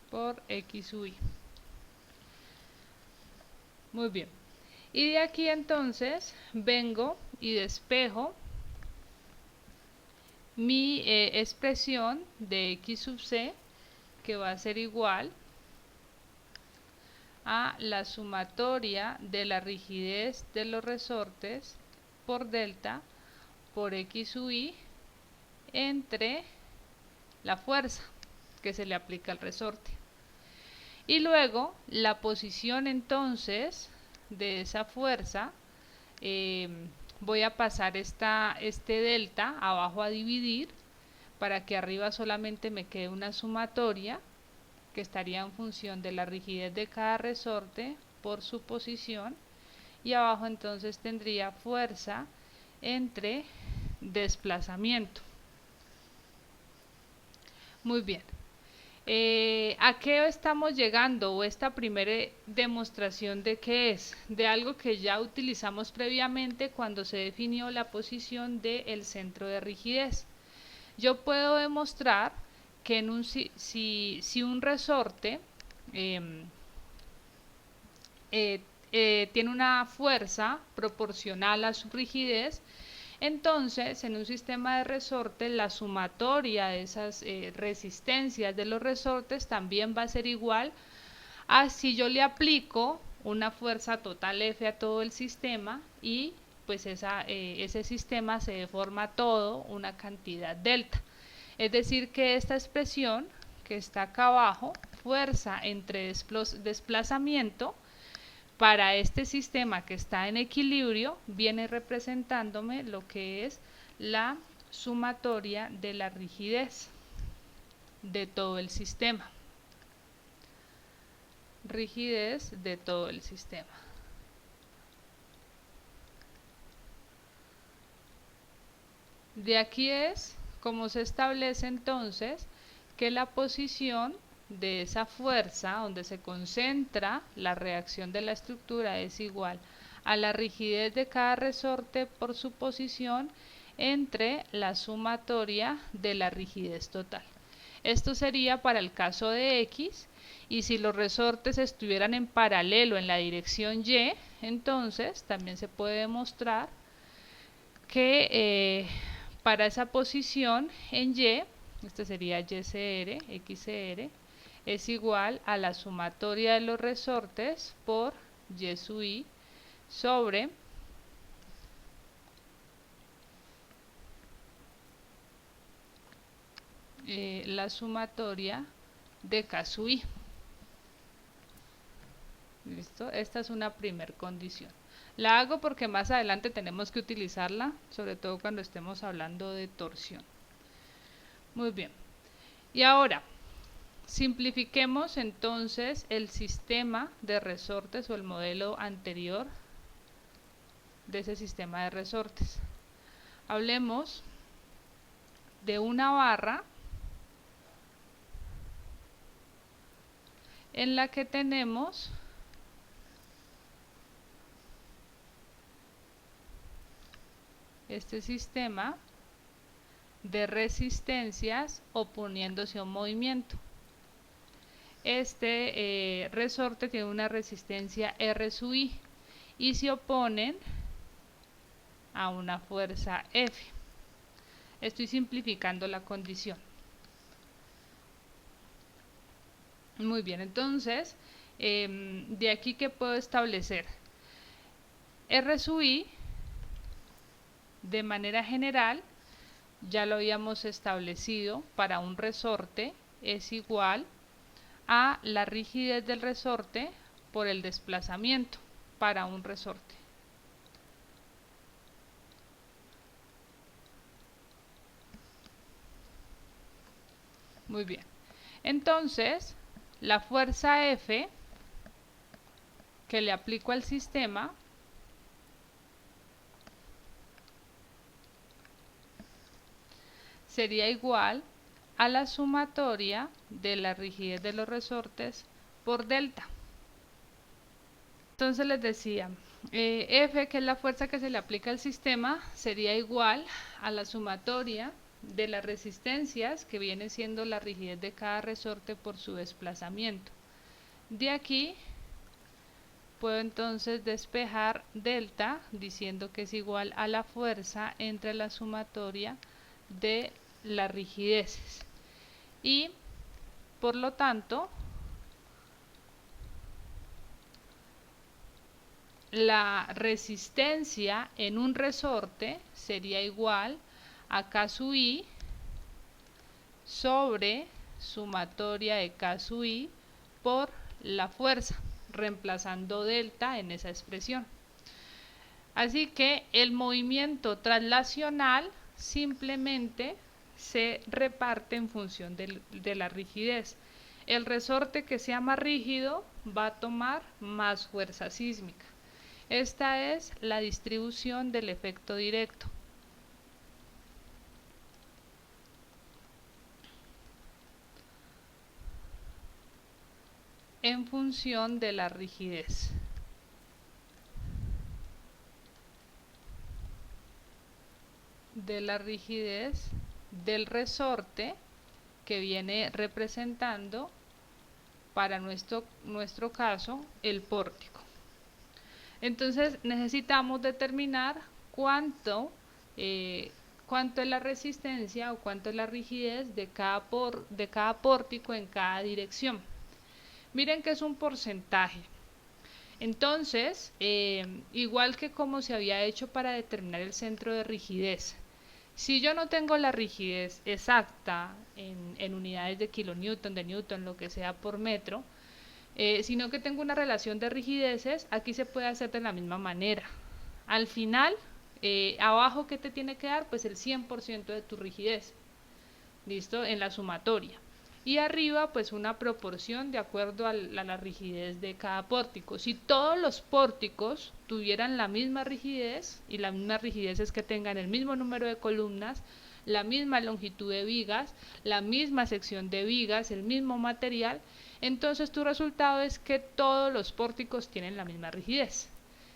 Por X sub I. Muy bien. Y de aquí entonces vengo y despejo mi expresión de X sub C, que va a ser igual a la sumatoria de la rigidez de los resortes por delta por X sub I entre la fuerza que se le aplica al resorte. Y luego la posición entonces de esa fuerza voy a pasar este delta abajo a dividir para que arriba solamente me quede una sumatoria que estaría en función de la rigidez de cada resorte por su posición, y abajo entonces tendría fuerza entre desplazamiento. Muy bien. ¿A qué estamos llegando? O esta primera demostración de qué es, de algo que ya utilizamos previamente cuando se definió la posición del centro de rigidez. Yo puedo demostrar que si un resorte tiene una fuerza proporcional a su rigidez, entonces en un sistema de resorte la sumatoria de esas resistencias de los resortes también va a ser igual a si yo le aplico una fuerza total F a todo el sistema y pues ese sistema se deforma todo una cantidad delta. Es decir que esta expresión que está acá abajo, fuerza entre desplazamiento, para este sistema que está en equilibrio, viene representándome lo que es la sumatoria de la rigidez de todo el sistema. Rigidez de todo el sistema. De aquí es como se establece entonces que la posición de esa fuerza donde se concentra la reacción de la estructura es igual a la rigidez de cada resorte por su posición entre la sumatoria de la rigidez total. Esto sería para el caso de X, y si los resortes estuvieran en paralelo en la dirección Y, entonces también se puede demostrar que para esa posición en Y, este sería YCR, XCR, es igual a la sumatoria de los resortes por Y sub I sobre la sumatoria de K sub I. ¿Listo? Esta es una primer condición. La hago porque más adelante tenemos que utilizarla, sobre todo cuando estemos hablando de torsión. Muy bien. Y ahora, simplifiquemos entonces el sistema de resortes o el modelo anterior de ese sistema de resortes. Hablemos de una barra en la que tenemos este sistema de resistencias oponiéndose a un movimiento. Este resorte tiene una resistencia R sub I y se oponen a una fuerza F. Estoy simplificando la condición. Muy bien, entonces de aquí que puedo establecer R sub I de manera general, ya lo habíamos establecido, para un resorte es igual a la rigidez del resorte por el desplazamiento para un resorte. Muy bien, entonces la fuerza F que le aplico al sistema sería igual a la sumatoria de la rigidez de los resortes por delta. Entonces les decía, F, que es la fuerza que se le aplica al sistema, sería igual a la sumatoria de las resistencias, que viene siendo la rigidez de cada resorte por su desplazamiento. De aquí puedo entonces despejar delta diciendo que es igual a la fuerza entre la sumatoria de las rigideces, y por lo tanto la resistencia en un resorte sería igual a K sub I sobre sumatoria de K sub I por la fuerza, reemplazando delta en esa expresión. Así que el movimiento traslacional simplemente se reparte en función de la rigidez. El resorte que sea más rígido va a tomar más fuerza sísmica. Esta es la distribución del efecto directo. En función de la rigidez. Del resorte que viene representando para nuestro caso el pórtico. Entonces necesitamos determinar cuánto es la resistencia o cuánto es la rigidez de cada pórtico en cada dirección. Miren que es un porcentaje. Entonces, igual que como se había hecho para determinar el centro de rigidez, si yo no tengo la rigidez exacta en unidades de kilonewton, de newton, lo que sea por metro, sino que tengo una relación de rigideces, aquí se puede hacer de la misma manera. Al final, abajo, ¿qué te tiene que dar? Pues el 100% de tu rigidez, ¿listo? En la sumatoria. Y arriba, pues una proporción de acuerdo a la rigidez de cada pórtico. Si todos los pórticos tuvieran la misma rigidez, y la misma rigidez es que tengan el mismo número de columnas, la misma longitud de vigas, la misma sección de vigas, el mismo material, entonces tu resultado es que todos los pórticos tienen la misma rigidez.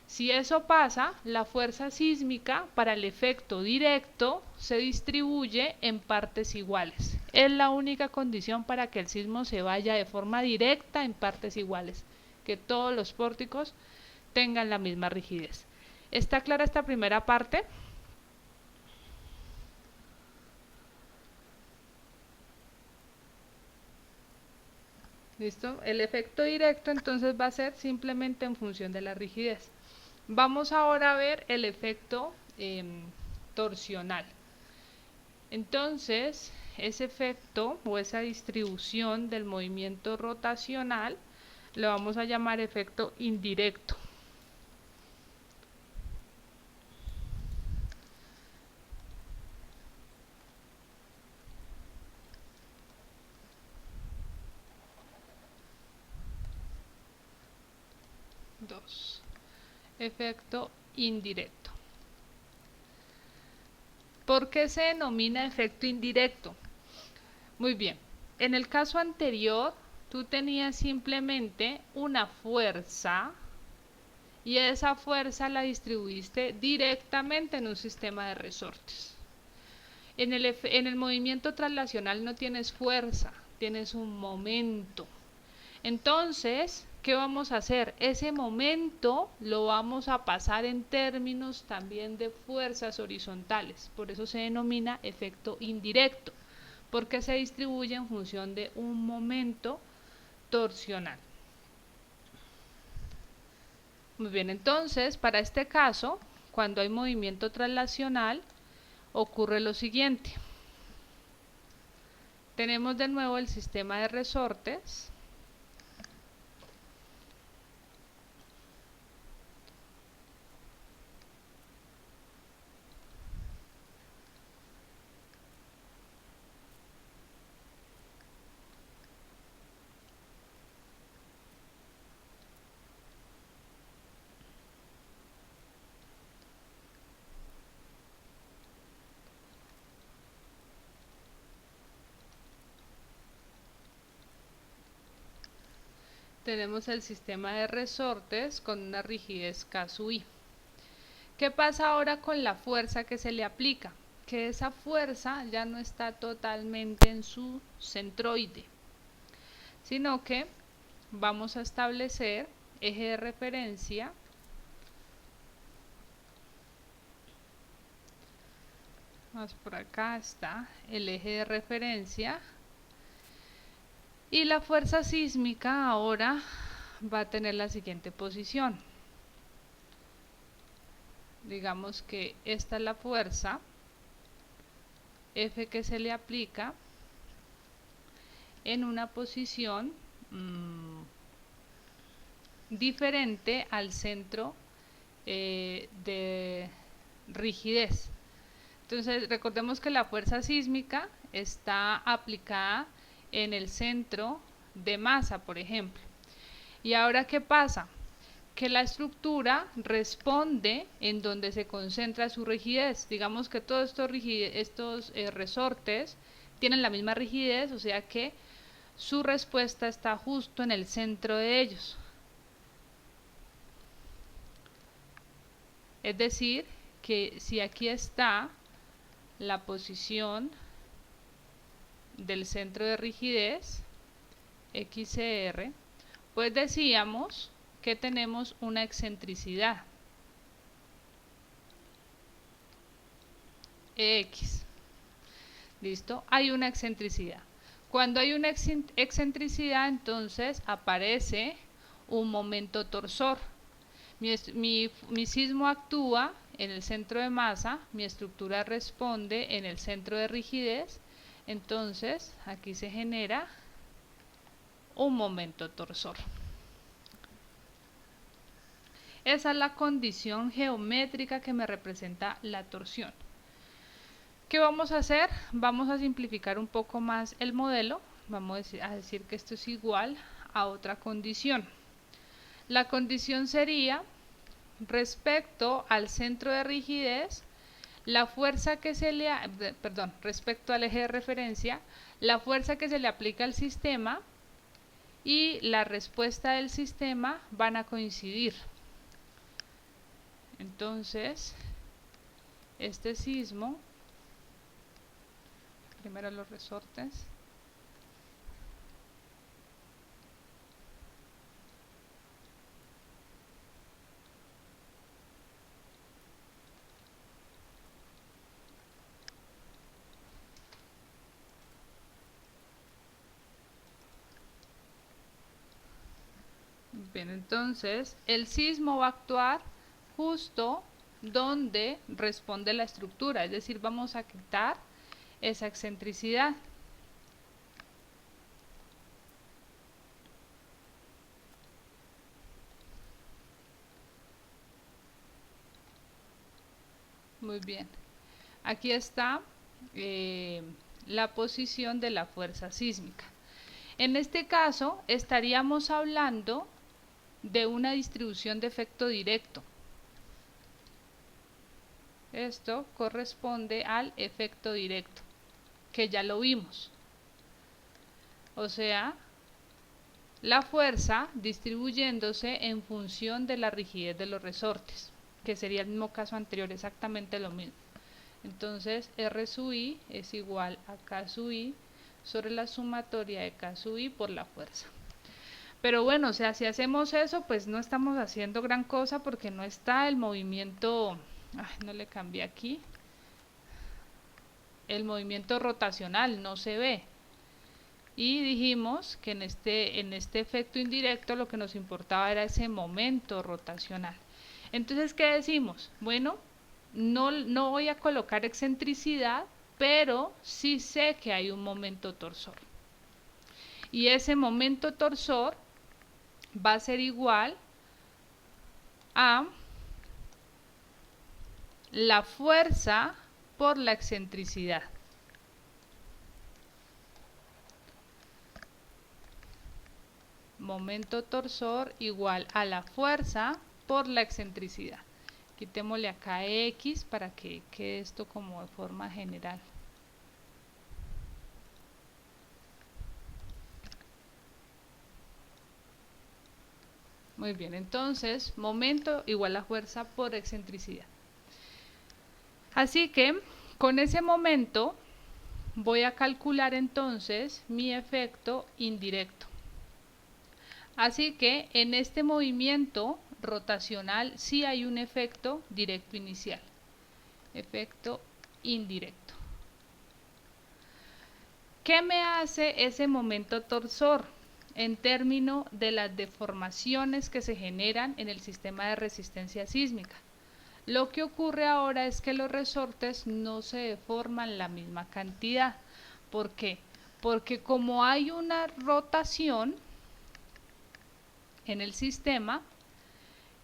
Si eso pasa, la fuerza sísmica para el efecto directo se distribuye en partes iguales. Es la única condición para que el sismo se vaya de forma directa en partes iguales, que todos los pórticos tengan la misma rigidez. ¿Está clara esta primera parte? ¿Listo? El efecto directo entonces va a ser simplemente en función de la rigidez. Vamos ahora a ver el efecto torsional. Entonces, ese efecto o esa distribución del movimiento rotacional lo vamos a llamar efecto indirecto. Efecto indirecto. ¿Por qué se denomina efecto indirecto? Muy bien, en el caso anterior tú tenías simplemente una fuerza y esa fuerza la distribuiste directamente en un sistema de resortes. En el movimiento traslacional no tienes fuerza, tienes un momento. Entonces, ¿qué vamos a hacer? Ese momento lo vamos a pasar en términos también de fuerzas horizontales. Por eso se denomina efecto indirecto, porque se distribuye en función de un momento torsional. Muy bien, entonces, para este caso, cuando hay movimiento traslacional, ocurre lo siguiente. Tenemos de nuevo el sistema de resortes. Tenemos el sistema de resortes con una rigidez K sub I. ¿Qué pasa ahora con la fuerza que se le aplica? Que esa fuerza ya no está totalmente en su centroide, sino que vamos a establecer eje de referencia más por acá está el eje de referencia. Y la fuerza sísmica ahora va a tener la siguiente posición. Digamos que esta es la fuerza F que se le aplica en una posición diferente al centro de rigidez. Entonces recordemos que la fuerza sísmica está aplicada en el centro de masa, por ejemplo. ¿Y ahora qué pasa? Que la estructura responde en donde se concentra su rigidez. Digamos que todos estos resortes tienen la misma rigidez, o sea que su respuesta está justo en el centro de ellos. Es decir, que si aquí está la posición del centro de rigidez, XCR, pues decíamos que tenemos una excentricidad X. ¿Listo? Hay una excentricidad. Cuando hay una excentricidad, entonces aparece un momento torsor. Mi sismo actúa en el centro de masa, mi estructura responde en el centro de rigidez, entonces aquí se genera un momento torsor. Esa es la condición geométrica que me representa la torsión. ¿Qué vamos a hacer? Vamos a simplificar un poco más el modelo. Vamos a decir que esto es igual a otra condición. La condición sería, respecto al centro de rigidez, la fuerza que se le respecto al eje de referencia, la fuerza que se le aplica al sistema y la respuesta del sistema van a coincidir. Entonces, este sismo, primero los resortes, bien, entonces el sismo va a actuar justo donde responde la estructura, es decir, vamos a quitar esa excentricidad. Muy bien, aquí está la posición de la fuerza sísmica. En este caso estaríamos hablando de una distribución de efecto directo. Esto corresponde al efecto directo, que ya lo vimos. O sea, la fuerza distribuyéndose en función de la rigidez de los resortes, que sería el mismo caso anterior, exactamente lo mismo. Entonces, R sub I es igual a K sub I sobre la sumatoria de K sub I por la fuerza. Pero bueno, o sea, si hacemos eso, pues no estamos haciendo gran cosa porque no está el movimiento, no le cambié aquí, el movimiento rotacional no se ve. Y dijimos que en este efecto indirecto lo que nos importaba era ese momento rotacional. Entonces, ¿qué decimos? Bueno, no voy a colocar excentricidad, pero sí sé que hay un momento torsor. Y ese momento torsor va a ser igual a la fuerza por la excentricidad. Momento torsor igual a la fuerza por la excentricidad. Quitémosle acá X para que quede esto como de forma general. Muy bien, entonces momento igual a fuerza por excentricidad. Así que con ese momento voy a calcular entonces mi efecto indirecto. Así que en este movimiento rotacional sí hay un efecto directo inicial. Efecto indirecto. ¿Qué me hace ese momento torsor en términos de las deformaciones que se generan en el sistema de resistencia sísmica? Lo que ocurre ahora es que los resortes no se deforman la misma cantidad. ¿Por qué? Porque como hay una rotación en el sistema,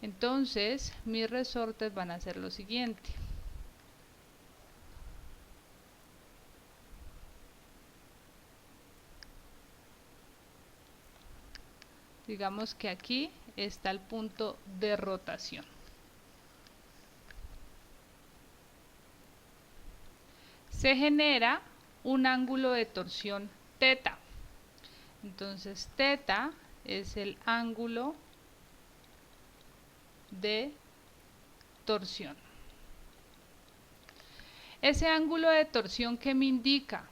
Entonces mis resortes van a ser lo siguiente. Digamos que aquí está el punto de rotación. Se genera un ángulo de torsión teta. Entonces teta es el ángulo de torsión. Ese ángulo de torsión que me indica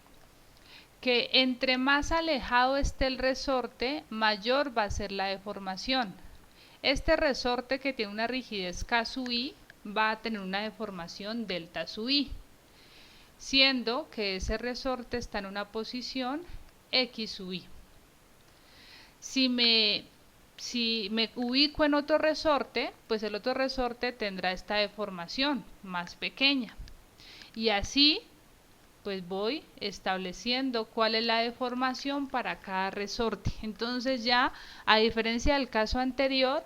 que entre más alejado esté el resorte, mayor va a ser la deformación. Este resorte que tiene una rigidez K sub I va a tener una deformación delta sub I, siendo que ese resorte está en una posición X sub I. Si me ubico en otro resorte, pues el otro resorte tendrá esta deformación más pequeña. Y así pues voy estableciendo cuál es la deformación para cada resorte. Entonces ya, a diferencia del caso anterior,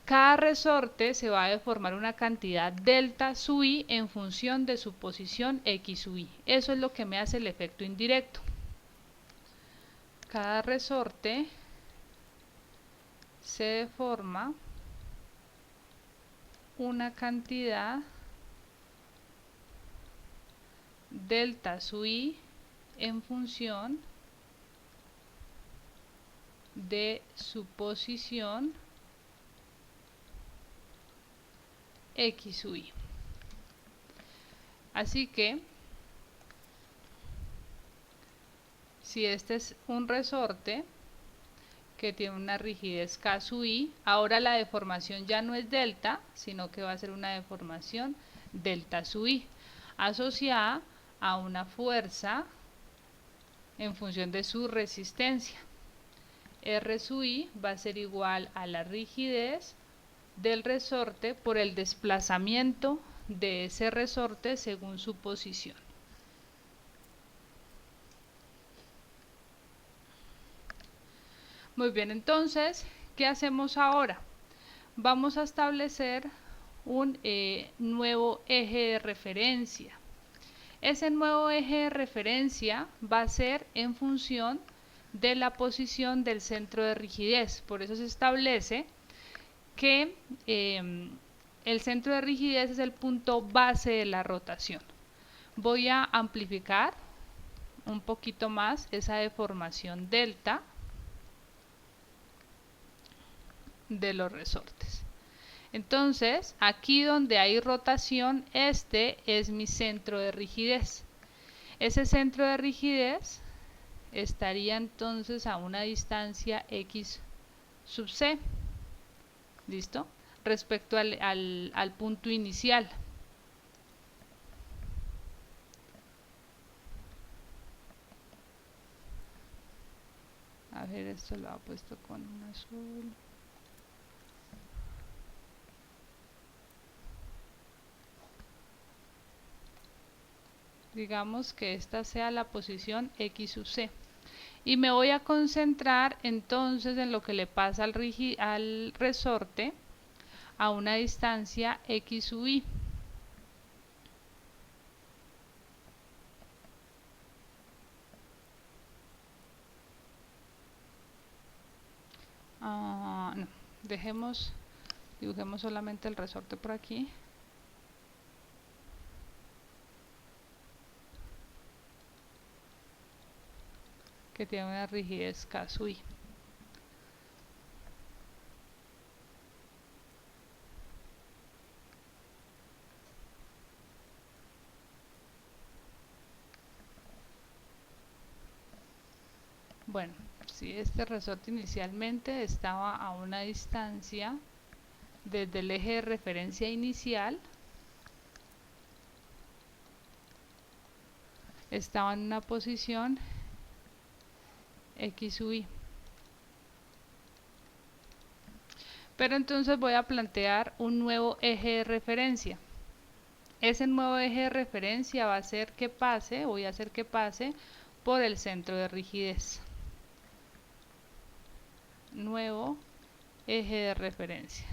cada resorte se va a deformar una cantidad delta sub I en función de su posición X sub I. Eso es lo que me hace el efecto indirecto. Cada resorte se deforma una cantidad delta sub I en función de su posición X sub I. Así que si este es un resorte que tiene una rigidez K sub I, ahora la deformación ya no es delta, sino que va a ser una deformación delta sub I, asociada a una fuerza en función de su resistencia. R sub I va a ser igual a la rigidez del resorte por el desplazamiento de ese resorte según su posición. Muy bien, entonces, ¿qué hacemos ahora? Vamos a establecer un nuevo eje de referencia. Ese nuevo eje de referencia va a ser en función de la posición del centro de rigidez. Por eso se establece que el centro de rigidez es el punto base de la rotación. Voy a amplificar un poquito más esa deformación delta de los resortes. Entonces, aquí donde hay rotación, este es mi centro de rigidez. Ese centro de rigidez estaría entonces a una distancia X sub C. ¿Listo? Respecto al punto inicial. A ver, esto lo ha puesto con un azul. Digamos que esta sea la posición X sub C. Y me voy a concentrar entonces en lo que le pasa al resorte a una distancia X sub I. No, dibujemos solamente el resorte por aquí. Que tiene una rigidez K sub I. Bueno, si este resorte inicialmente estaba a una distancia desde el eje de referencia inicial, estaba en una posición X sub I. Pero entonces voy a plantear un nuevo eje de referencia. Ese nuevo eje de referencia va a hacer que pase, voy a hacer que pase por el centro de rigidez. Nuevo eje de referencia.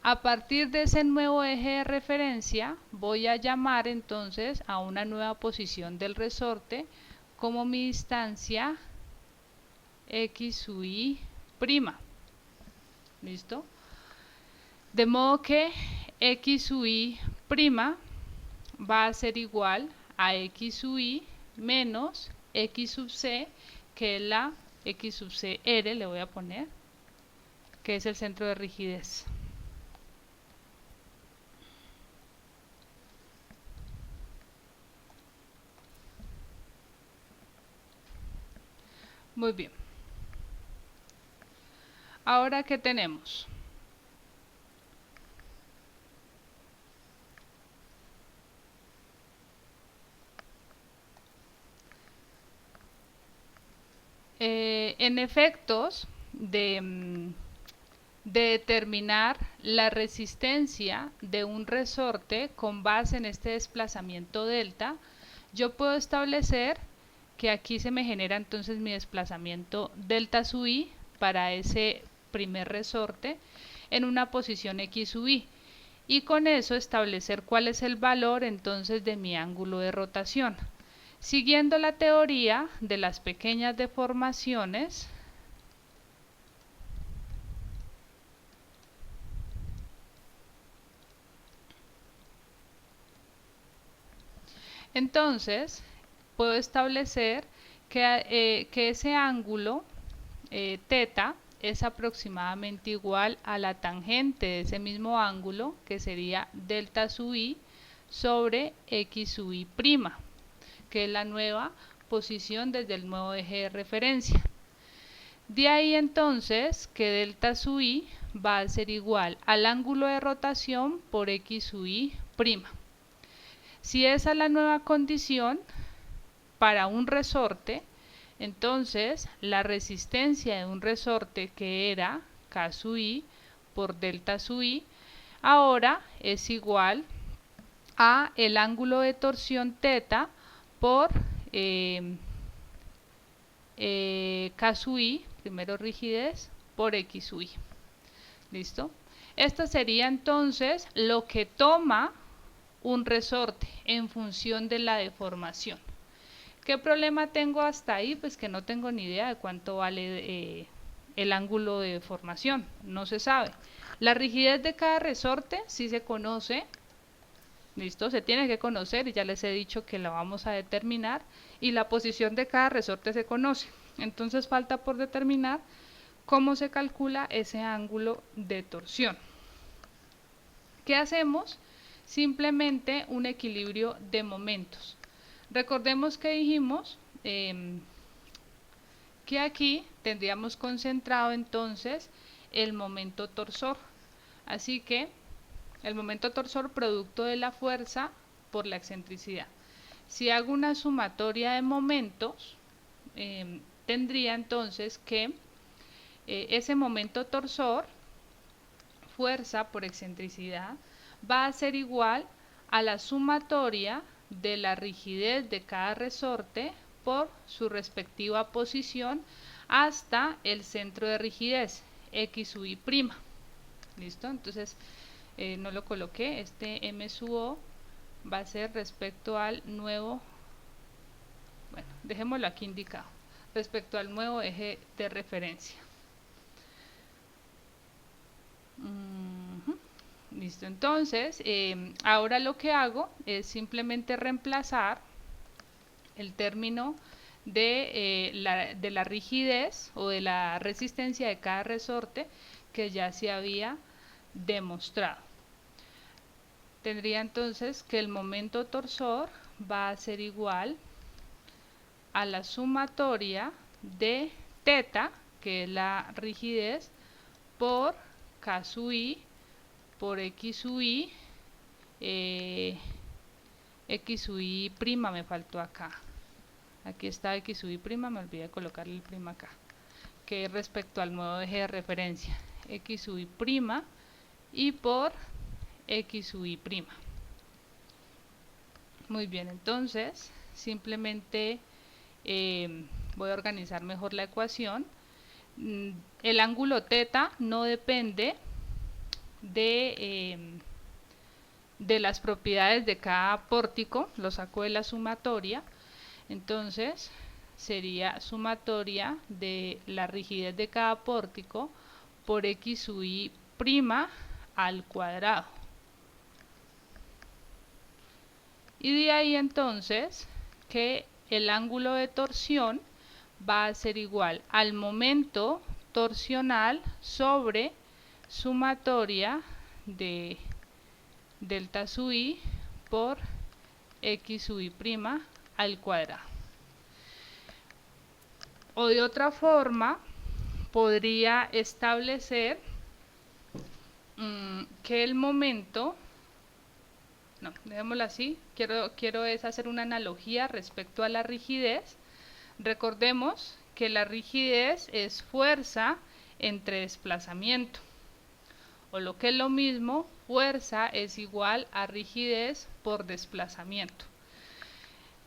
A partir de ese nuevo eje de referencia voy a llamar entonces a una nueva posición del resorte como mi distancia x sub y prima. ¿Listo? De modo que x sub y prima va a ser igual a x sub y menos x sub c, que es la x sub c r, le voy a poner, que es el centro de rigidez. Muy bien. Ahora, ¿qué tenemos? En efectos de determinar la resistencia de un resorte con base en este desplazamiento delta, yo puedo establecer que aquí se me genera entonces mi desplazamiento delta sub i para ese primer resorte en una posición x sub i, y con eso establecer cuál es el valor entonces de mi ángulo de rotación. Siguiendo la teoría de las pequeñas deformaciones, entonces puedo establecer que ese ángulo θ es aproximadamente igual a la tangente de ese mismo ángulo, que sería delta sub i sobre x sub i prima, que es la nueva posición desde el nuevo eje de referencia. De ahí entonces que delta sub i va a ser igual al ángulo de rotación por x sub i prima. Si esa es la nueva condición para un resorte, entonces la resistencia de un resorte, que era K sub i por delta sub i, ahora es igual a el ángulo de torsión θ por K sub i, primero rigidez, por x sub i. ¿Listo? Esto sería entonces lo que toma un resorte en función de la deformación. ¿Qué problema tengo hasta ahí? Pues que no tengo ni idea de cuánto vale el ángulo de deformación, no se sabe. La rigidez de cada resorte sí se conoce, ¿listo? Se tiene que conocer y ya les he dicho que la vamos a determinar, y la posición de cada resorte se conoce. Entonces falta por determinar cómo se calcula ese ángulo de torsión. ¿Qué hacemos? Simplemente un equilibrio de momentos. Recordemos que dijimos que aquí tendríamos concentrado entonces el momento torsor. Así que el momento torsor producto de la fuerza por la excentricidad. Si hago una sumatoria de momentos, tendría entonces que ese momento torsor, fuerza por excentricidad, va a ser igual a la sumatoria de la rigidez de cada resorte por su respectiva posición hasta el centro de rigidez, x sub i prima. ¿Listo? Entonces no lo coloqué, este m sub o va a ser respecto al nuevo, bueno, dejémoslo aquí indicado, respecto al nuevo eje de referencia. Listo, entonces ahora lo que hago es simplemente reemplazar el término de la rigidez o de la resistencia de cada resorte, que ya se había demostrado. Tendría entonces que el momento torsor va a ser igual a la sumatoria de θ, que es la rigidez, por K sub i por x sub i, x sub i prima me faltó acá. Aquí está x sub i prima, me olvidé de colocarle el prima acá, que es respecto al nuevo eje de referencia, x sub i prima y por x sub i prima. Muy bien, entonces simplemente voy a organizar mejor la ecuación. El ángulo θ no depende de las propiedades de cada pórtico, lo saco de la sumatoria, entonces sería sumatoria de la rigidez de cada pórtico por x sub i prima al cuadrado. Y de ahí entonces que el ángulo de torsión va a ser igual al momento torsional sobre sumatoria de delta sub i por x sub i prima al cuadrado. O de otra forma podría establecer que el momento, no, dejémoslo así, quiero es hacer una analogía respecto a la rigidez. Recordemos que la rigidez es fuerza entre desplazamiento, o lo que es lo mismo, fuerza es igual a rigidez por desplazamiento.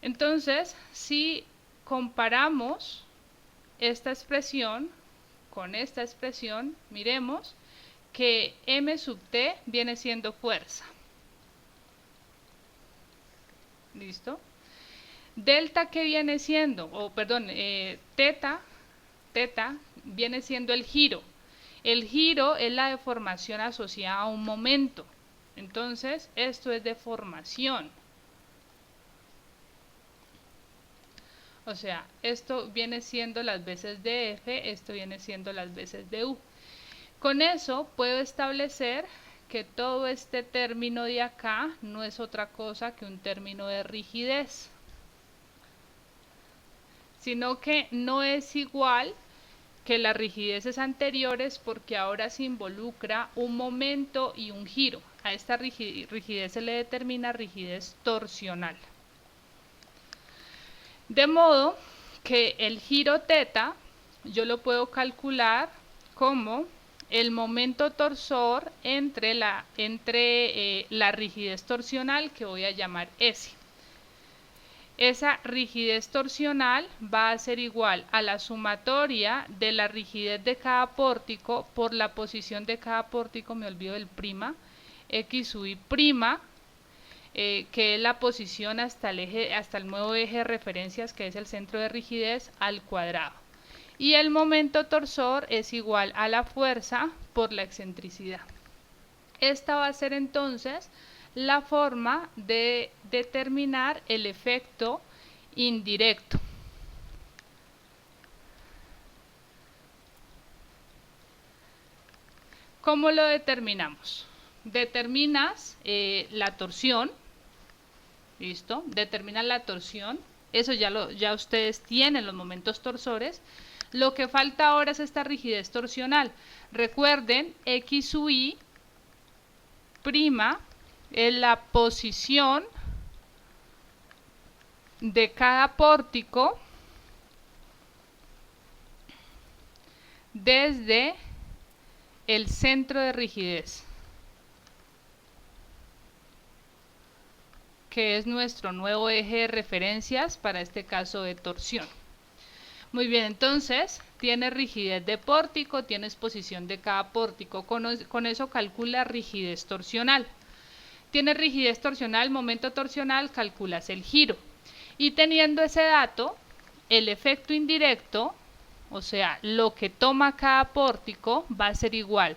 Entonces, si comparamos esta expresión con esta expresión, miremos que m sub t viene siendo fuerza. ¿Listo? Delta, ¿qué viene siendo? O perdón, teta viene siendo el giro. El giro es la deformación asociada a un momento. Entonces, esto es deformación. O sea, esto viene siendo las veces de F, esto viene siendo las veces de U. Con eso puedo establecer que todo este término de acá no es otra cosa que un término de rigidez, sino que no es igual que las rigideces anteriores porque ahora se involucra un momento y un giro. A esta rigidez se le determina rigidez torsional. De modo que el giro teta yo lo puedo calcular como el momento torsor entre la rigidez torsional, que voy a llamar S. Esa rigidez torsional va a ser igual a la sumatoria de la rigidez de cada pórtico por la posición de cada pórtico, me olvido del prima, x sub i prima, que es la posición hasta el nuevo eje de referencias, que es el centro de rigidez, al cuadrado. Y el momento torsor es igual a la fuerza por la excentricidad. Esta va a ser entonces la forma de determinar el efecto indirecto. ¿Cómo lo determinamos? Determinas la torsión, ¿listo? Determinas la torsión, eso ya ustedes tienen los momentos torsores. Lo que falta ahora es esta rigidez torsional. Recuerden, x sub i prima es la posición de cada pórtico desde el centro de rigidez, que es nuestro nuevo eje de referencias para este caso de torsión. Muy bien, entonces tienes rigidez de pórtico, tienes posición de cada pórtico, con eso calcula rigidez torsional. Tienes rigidez torsional, momento torsional, calculas el giro. Y teniendo ese dato, el efecto indirecto, o sea, lo que toma cada pórtico, va a ser igual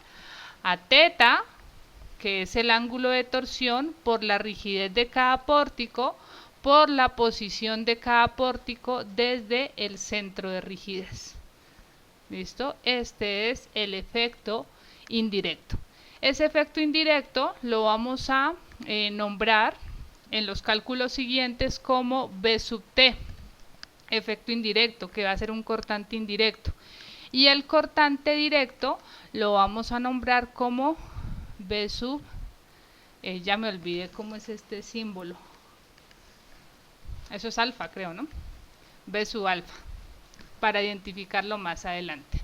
a teta, que es el ángulo de torsión, por la rigidez de cada pórtico, por la posición de cada pórtico desde el centro de rigidez. ¿Listo? Este es el efecto indirecto. Ese efecto indirecto lo vamos a nombrar en los cálculos siguientes como B sub T, efecto indirecto, que va a ser un cortante indirecto. Y el cortante directo lo vamos a nombrar como B sub, ya me olvidé cómo es este símbolo. Eso es alfa, creo, ¿no? B sub alfa, para identificarlo más adelante.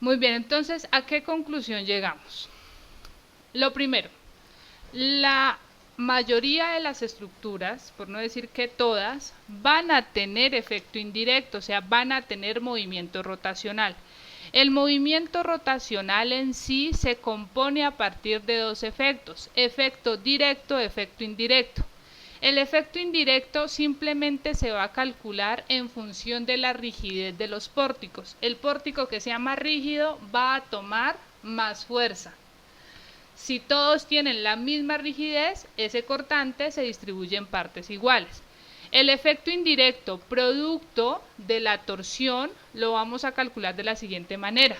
Muy bien, entonces, ¿a qué conclusión llegamos? Lo primero, la mayoría de las estructuras, por no decir que todas, van a tener efecto indirecto, o sea, van a tener movimiento rotacional. El movimiento rotacional en sí se compone a partir de dos efectos, efecto directo, efecto indirecto. El efecto indirecto simplemente se va a calcular en función de la rigidez de los pórticos. El pórtico que sea más rígido va a tomar más fuerza. Si todos tienen la misma rigidez, ese cortante se distribuye en partes iguales. El efecto indirecto producto de la torsión lo vamos a calcular de la siguiente manera.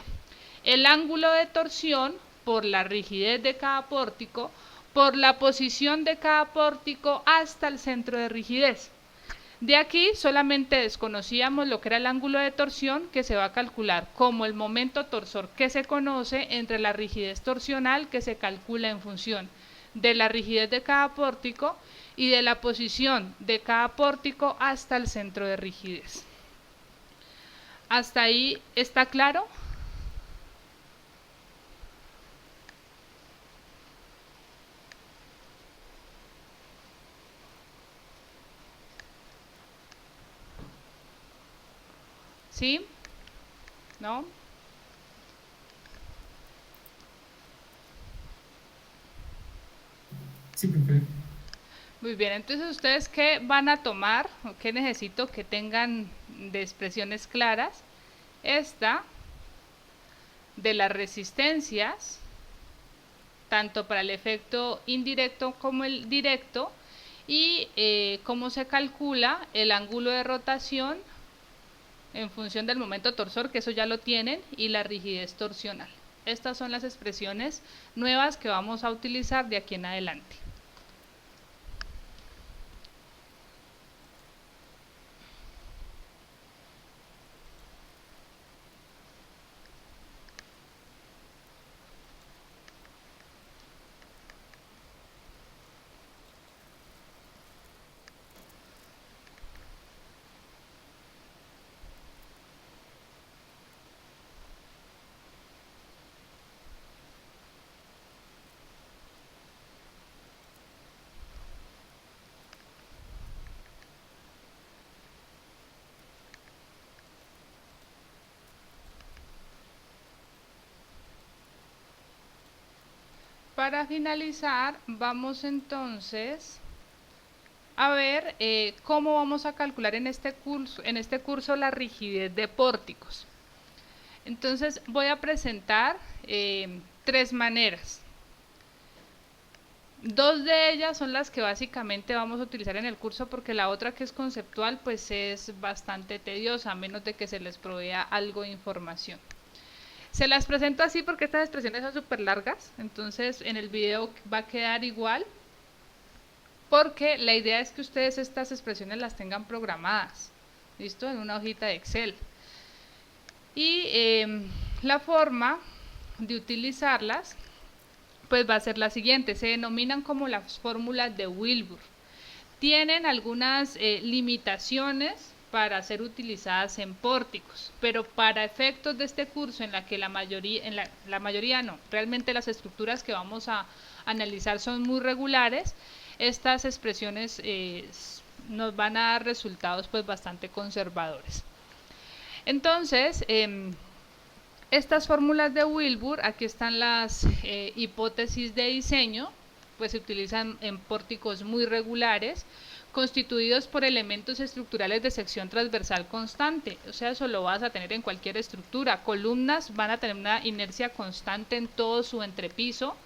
El ángulo de torsión por la rigidez de cada pórtico, por la posición de cada pórtico hasta el centro de rigidez. De aquí solamente desconocíamos lo que era el ángulo de torsión, que se va a calcular como el momento torsor que se conoce entre la rigidez torsional, que se calcula en función de la rigidez de cada pórtico y de la posición de cada pórtico hasta el centro de rigidez. ¿Hasta ahí está claro? ¿Sí? ¿No? Sí, profe. Muy bien, entonces ustedes qué van a tomar o qué necesito que tengan de expresiones claras. Esta de las resistencias, tanto para el efecto indirecto como el directo, y cómo se calcula el ángulo de rotación en función del momento torsor, que eso ya lo tienen, y la rigidez torsional. Estas son las expresiones nuevas que vamos a utilizar de aquí en adelante. Para finalizar, vamos entonces a ver cómo vamos a calcular en este curso la rigidez de pórticos. Entonces voy a presentar tres maneras. Dos de ellas son las que básicamente vamos a utilizar en el curso, porque la otra, que es conceptual, pues es bastante tediosa, a menos de que se les provea algo de información. Se las presento así porque estas expresiones son súper largas, entonces en el video va a quedar igual, porque la idea es que ustedes estas expresiones las tengan programadas, ¿listo? En una hojita de Excel. Y la forma de utilizarlas pues va a ser la siguiente, se denominan como las fórmulas de Wilbur. Tienen algunas limitaciones para ser utilizadas en pórticos, pero para efectos de este curso, en la que la mayoría no, realmente las estructuras que vamos a analizar son muy regulares, estas expresiones nos van a dar resultados pues bastante conservadores. Entonces, estas fórmulas de Wilbur, aquí están las hipótesis de diseño, pues se utilizan en pórticos muy regulares, constituidos por elementos estructurales de sección transversal constante, o sea, eso lo vas a tener en cualquier estructura. Columnas van a tener una inercia constante en todo su entrepiso,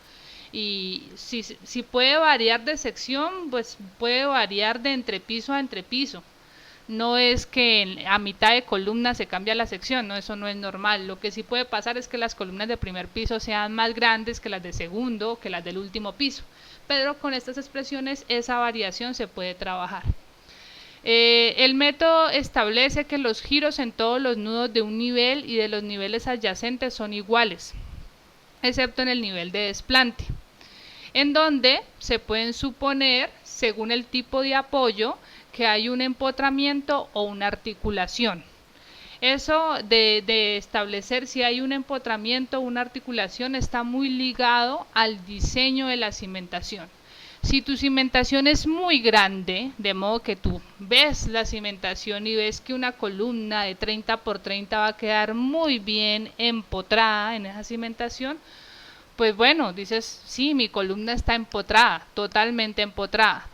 y si puede variar de sección, pues puede variar de entrepiso a entrepiso. No es que a mitad de columna se cambia la sección, no, eso no es normal. Lo que sí puede pasar es que las columnas de primer piso sean más grandes que las de segundo, que las del último piso, pero con estas expresiones esa variación se puede trabajar. El método establece que los giros en todos los nudos de un nivel y de los niveles adyacentes son iguales, excepto en el nivel de desplante, en donde se pueden suponer, según el tipo de apoyo, que hay un empotramiento o una articulación. Eso de establecer si hay un empotramiento o una articulación está muy ligado al diseño de la cimentación. Si tu cimentación es muy grande, de modo que tú ves la cimentación y ves que una columna de 30 por 30 va a quedar muy bien empotrada en esa cimentación, pues bueno, dices, sí, mi columna está empotrada, totalmente empotrada.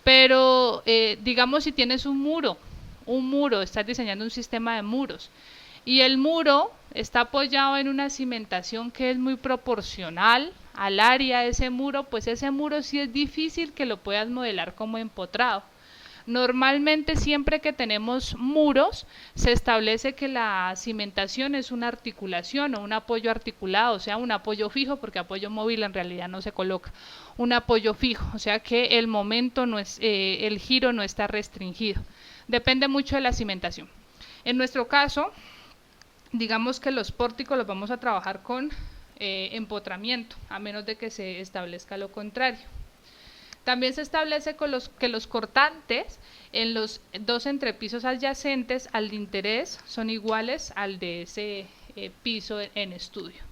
Pero digamos si tienes un muro, estás diseñando un sistema de muros y el muro está apoyado en una cimentación que es muy proporcional al área de ese muro, pues ese muro sí es difícil que lo puedas modelar como empotrado. Normalmente siempre que tenemos muros se establece que la cimentación es una articulación o un apoyo articulado, o sea, un apoyo fijo, porque apoyo móvil en realidad no se coloca, un apoyo fijo, o sea que el momento no es, el giro no está restringido. Depende mucho de la cimentación. En nuestro caso, digamos que los pórticos los vamos a trabajar con empotramiento, a menos de que se establezca lo contrario. También se establece que los cortantes en los dos entrepisos adyacentes al de interés son iguales al de ese piso en estudio.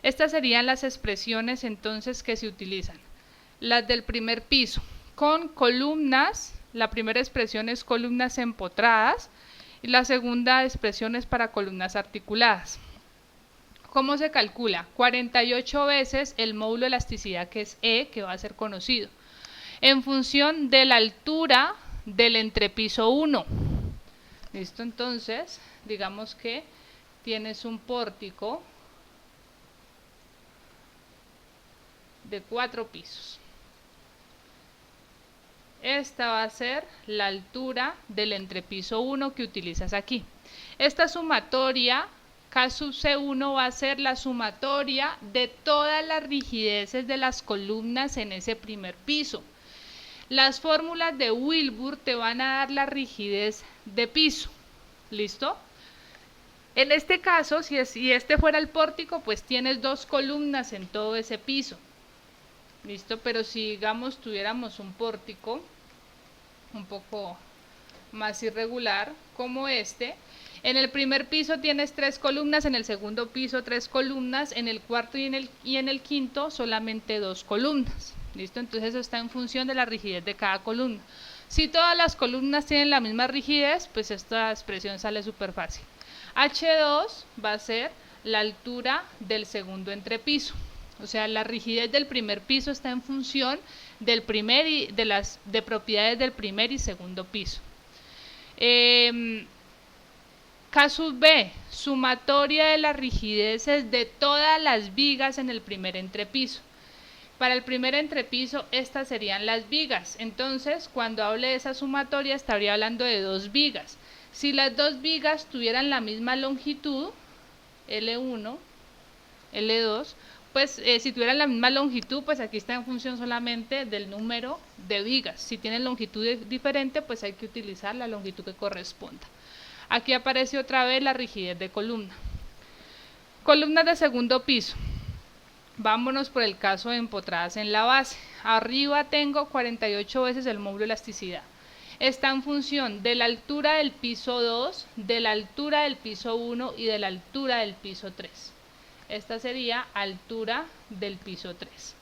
Estas serían las expresiones entonces que se utilizan. Las del primer piso, con columnas, la primera expresión es columnas empotradas y la segunda expresión es para columnas articuladas. ¿Cómo se calcula? 48 veces el módulo de elasticidad que es E, que va a ser conocido, en función de la altura del entrepiso 1. ¿Listo? Entonces, digamos que tienes un pórtico de 4 pisos. Esta va a ser la altura del entrepiso 1 que utilizas aquí. Esta sumatoria, K sub C1, va a ser la sumatoria de todas las rigideces de las columnas en ese primer piso. Las fórmulas de Wilbur te van a dar la rigidez de piso. ¿Listo? En este caso, si este fuera el pórtico, pues tienes 2 columnas en todo ese piso. ¿Listo? Pero si, digamos, tuviéramos un pórtico un poco más irregular, como este, en el primer piso tienes 3 columnas, en el segundo piso 3 columnas, en el cuarto y en el quinto solamente 2 columnas. ¿Listo? Entonces eso está en función de la rigidez de cada columna. Si todas las columnas tienen la misma rigidez, pues esta expresión sale súper fácil. H2 va a ser la altura del segundo entrepiso. O sea, la rigidez del primer piso está en función del primer y de propiedades del primer y segundo piso. K sub B, sumatoria de las rigideces de todas las vigas en el primer entrepiso. Para el primer entrepiso, estas serían las vigas. Entonces, cuando hable de esa sumatoria, estaría hablando de 2 vigas. Si las 2 vigas tuvieran la misma longitud, L1, L2, pues si tuvieran la misma longitud, pues aquí está en función solamente del número de vigas. Si tienen longitud diferente, pues hay que utilizar la longitud que corresponda. Aquí aparece otra vez la rigidez de columna. Columnas de segundo piso. Vámonos por el caso de empotradas en la base. Arriba tengo 48 veces el módulo de elasticidad. Está en función de la altura del piso 2, de la altura del piso 1 y de la altura del piso 3. Esta sería altura del piso 3.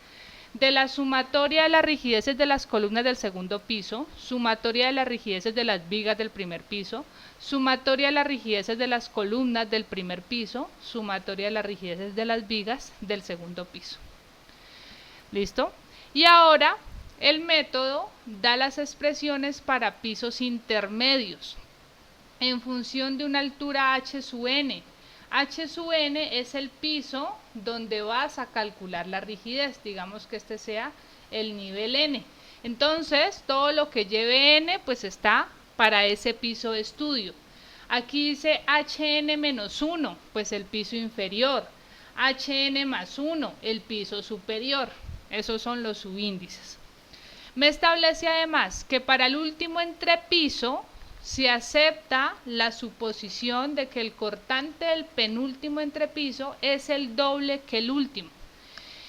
De la sumatoria de las rigideces de las columnas del segundo piso, sumatoria de las rigideces de las vigas del primer piso, sumatoria de las rigideces de las columnas del primer piso, sumatoria de las rigideces de las vigas del segundo piso. ¿Listo? Y ahora el método da las expresiones para pisos intermedios en función de una altura h sub n. H sub n es el piso donde vas a calcular la rigidez, digamos que este sea el nivel n. Entonces, todo lo que lleve n, pues está para ese piso de estudio. Aquí dice hn-1, pues el piso inferior, hn más 1, el piso superior. Esos son los subíndices. Me establece además que para el último entrepiso se acepta la suposición de que el cortante del penúltimo entrepiso es el doble que el último.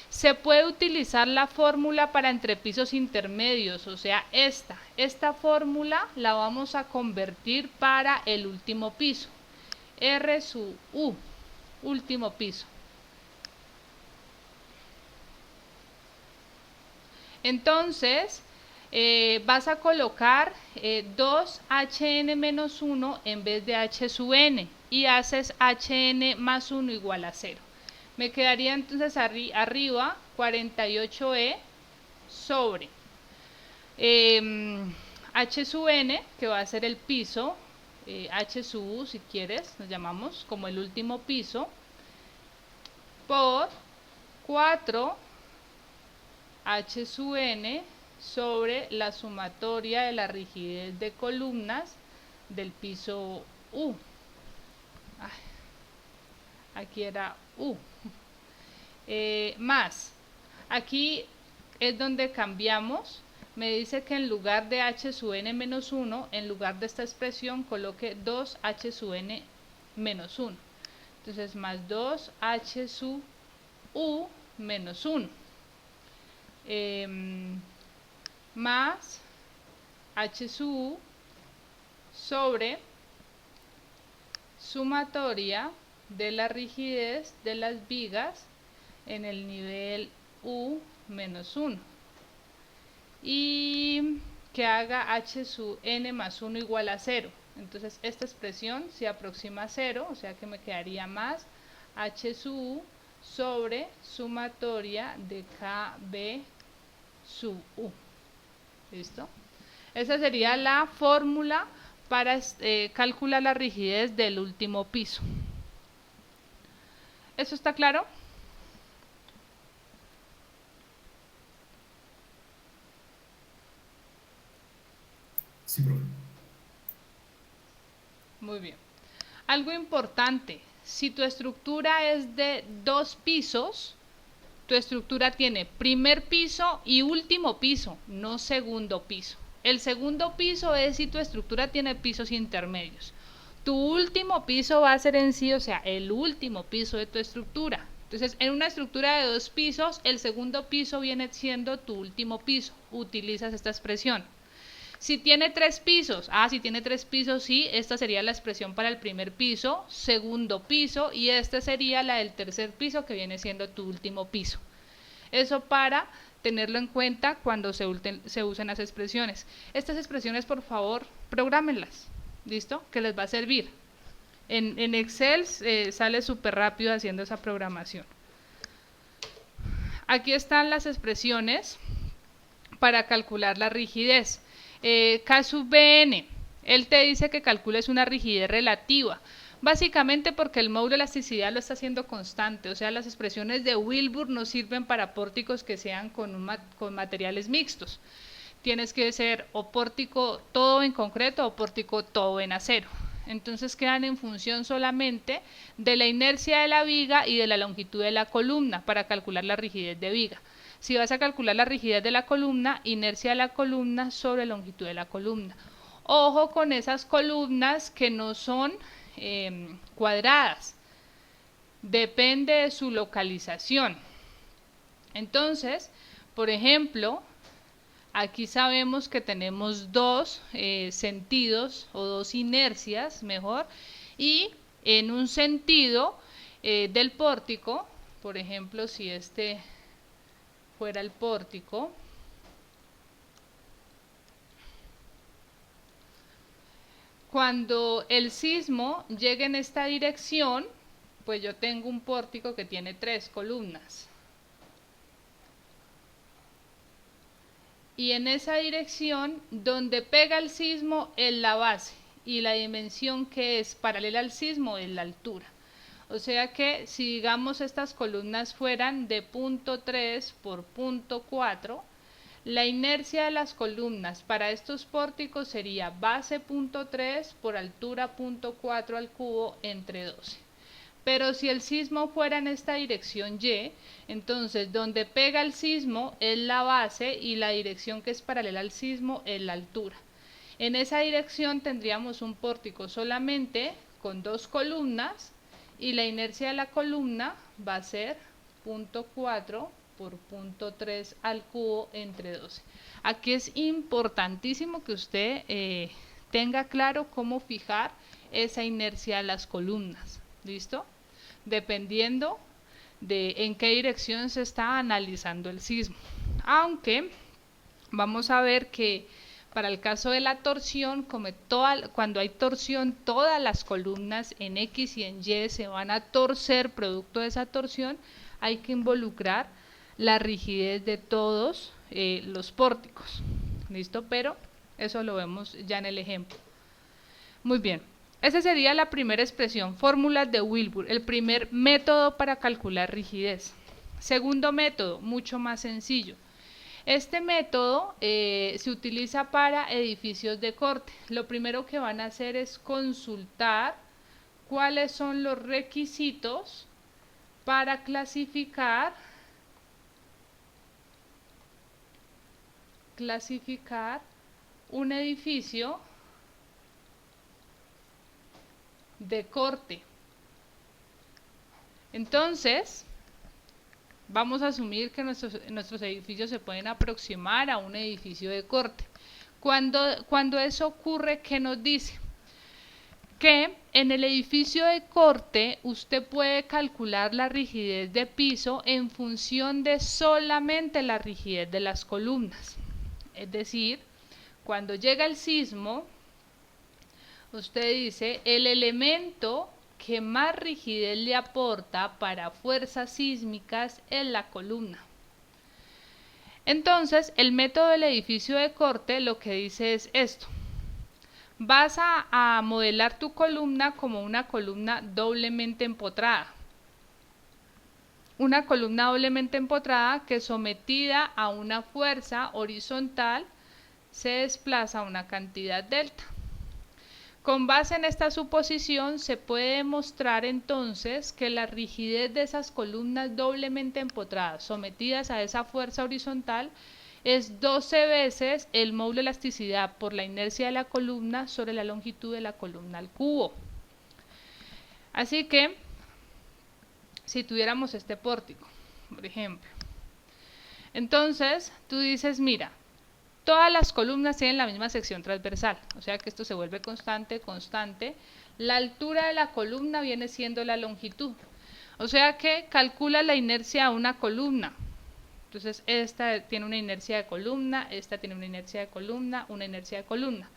Se puede utilizar la fórmula para entrepisos intermedios, o sea, esta fórmula la vamos a convertir para el último piso. R sub U, último piso. Entonces, vas a colocar 2hn-1 en vez de h sub n y haces hn más 1 igual a 0. Me quedaría entonces arriba 48e sobre h sub n, que va a ser el piso, h sub u si quieres, nos llamamos como el último piso, por 4 h sub n sobre la sumatoria de la rigidez de columnas del piso U. Aquí era U. Más, aquí es donde cambiamos. Me dice que en lugar de h sub n menos 1, en lugar de esta expresión coloque 2h sub n menos 1. Entonces, más 2h sub u menos 1. Más h sub u sobre sumatoria de la rigidez de las vigas en el nivel u menos 1. Y que haga h sub n más 1 igual a 0. Entonces esta expresión se aproxima a 0, o sea que me quedaría más h sub u sobre sumatoria de kb sub u. ¿Listo? Esa sería la fórmula para calcular la rigidez del último piso. ¿Eso está claro? Sí, profe. Muy bien. Algo importante, si tu estructura es de 2 pisos, tu estructura tiene primer piso y último piso, no segundo piso. El segundo piso es si tu estructura tiene pisos intermedios. Tu último piso va a ser en sí, o sea, el último piso de tu estructura. Entonces, en una estructura de 2 pisos, el segundo piso viene siendo tu último piso. Utilizas esta expresión. Si tiene 3 pisos, si tiene 3 pisos, sí, esta sería la expresión para el primer piso, segundo piso, y esta sería la del tercer piso, que viene siendo tu último piso. Eso para tenerlo en cuenta cuando se usen las expresiones. Estas expresiones, por favor, prográmenlas, ¿listo? Que les va a servir. En Excel sale súper rápido haciendo esa programación. Aquí están las expresiones para calcular la rigidez. K sub Bn, él te dice que calcules una rigidez relativa, básicamente porque el módulo de elasticidad lo está haciendo constante, o sea, las expresiones de Wilbur no sirven para pórticos que sean con materiales mixtos. Tienes que ser o pórtico todo en concreto o pórtico todo en acero. Entonces quedan en función solamente de la inercia de la viga y de la longitud de la columna para calcular la rigidez de viga. Si vas a calcular la rigidez de la columna, inercia de la columna sobre longitud de la columna. Ojo con esas columnas que no son cuadradas. Depende de su localización. Entonces, por ejemplo, aquí sabemos que tenemos 2 sentidos o 2 inercias, mejor, y en un sentido del pórtico, por ejemplo, si este fuera el pórtico, cuando el sismo llegue en esta dirección, pues yo tengo un pórtico que tiene 3 columnas. Y en esa dirección, donde pega el sismo es la base, y la dimensión que es paralela al sismo es la altura. O sea que si digamos estas columnas fueran de punto 3 por punto 4, la inercia de las columnas para estos pórticos sería base punto 3 por altura punto 4 al cubo entre 12. Pero si el sismo fuera en esta dirección Y, entonces donde pega el sismo es la base y la dirección que es paralela al sismo es la altura. En esa dirección tendríamos un pórtico solamente con 2 columnas y la inercia de la columna va a ser punto 4 por punto 3 al cubo entre 12. Aquí es importantísimo que usted tenga claro cómo fijar esa inercia de las columnas. ¿Listo? Dependiendo de en qué dirección se está analizando el sismo. Aunque vamos a ver que para el caso de la torsión, cuando hay torsión, todas las columnas en X y en Y se van a torcer producto de esa torsión. Hay que involucrar la rigidez de todos los pórticos. ¿Listo? Pero eso lo vemos ya en el ejemplo. Muy bien. Esa sería la primera expresión, fórmulas de Wilbur, el primer método para calcular rigidez. Segundo método, mucho más sencillo. Este método se utiliza para edificios de corte. Lo primero que van a hacer es consultar cuáles son los requisitos para clasificar un edificio de corte. Entonces, vamos a asumir que nuestros edificios se pueden aproximar a un edificio de corte. Cuando eso ocurre, ¿qué nos dice? Que en el edificio de corte usted puede calcular la rigidez de piso en función de solamente la rigidez de las columnas. Es decir, cuando llega el sismo, usted dice el elemento que más rigidez le aporta para fuerzas sísmicas es la columna. Entonces, el método del edificio de corte lo que dice es esto. Vas a modelar tu columna como una columna doblemente empotrada. Una columna doblemente empotrada que sometida a una fuerza horizontal se desplaza a una cantidad delta. Con base en esta suposición se puede demostrar entonces que la rigidez de esas columnas doblemente empotradas sometidas a esa fuerza horizontal es 12 veces el módulo de elasticidad por la inercia de la columna sobre la longitud de la columna al cubo. Así que, si tuviéramos este pórtico, por ejemplo, entonces tú dices, mira, todas las columnas tienen la misma sección transversal, o sea que esto se vuelve constante. La altura de la columna viene siendo la longitud, o sea que calcula la inercia a una columna. Entonces esta tiene una inercia de columna, esta tiene una inercia de columna, una inercia de columna.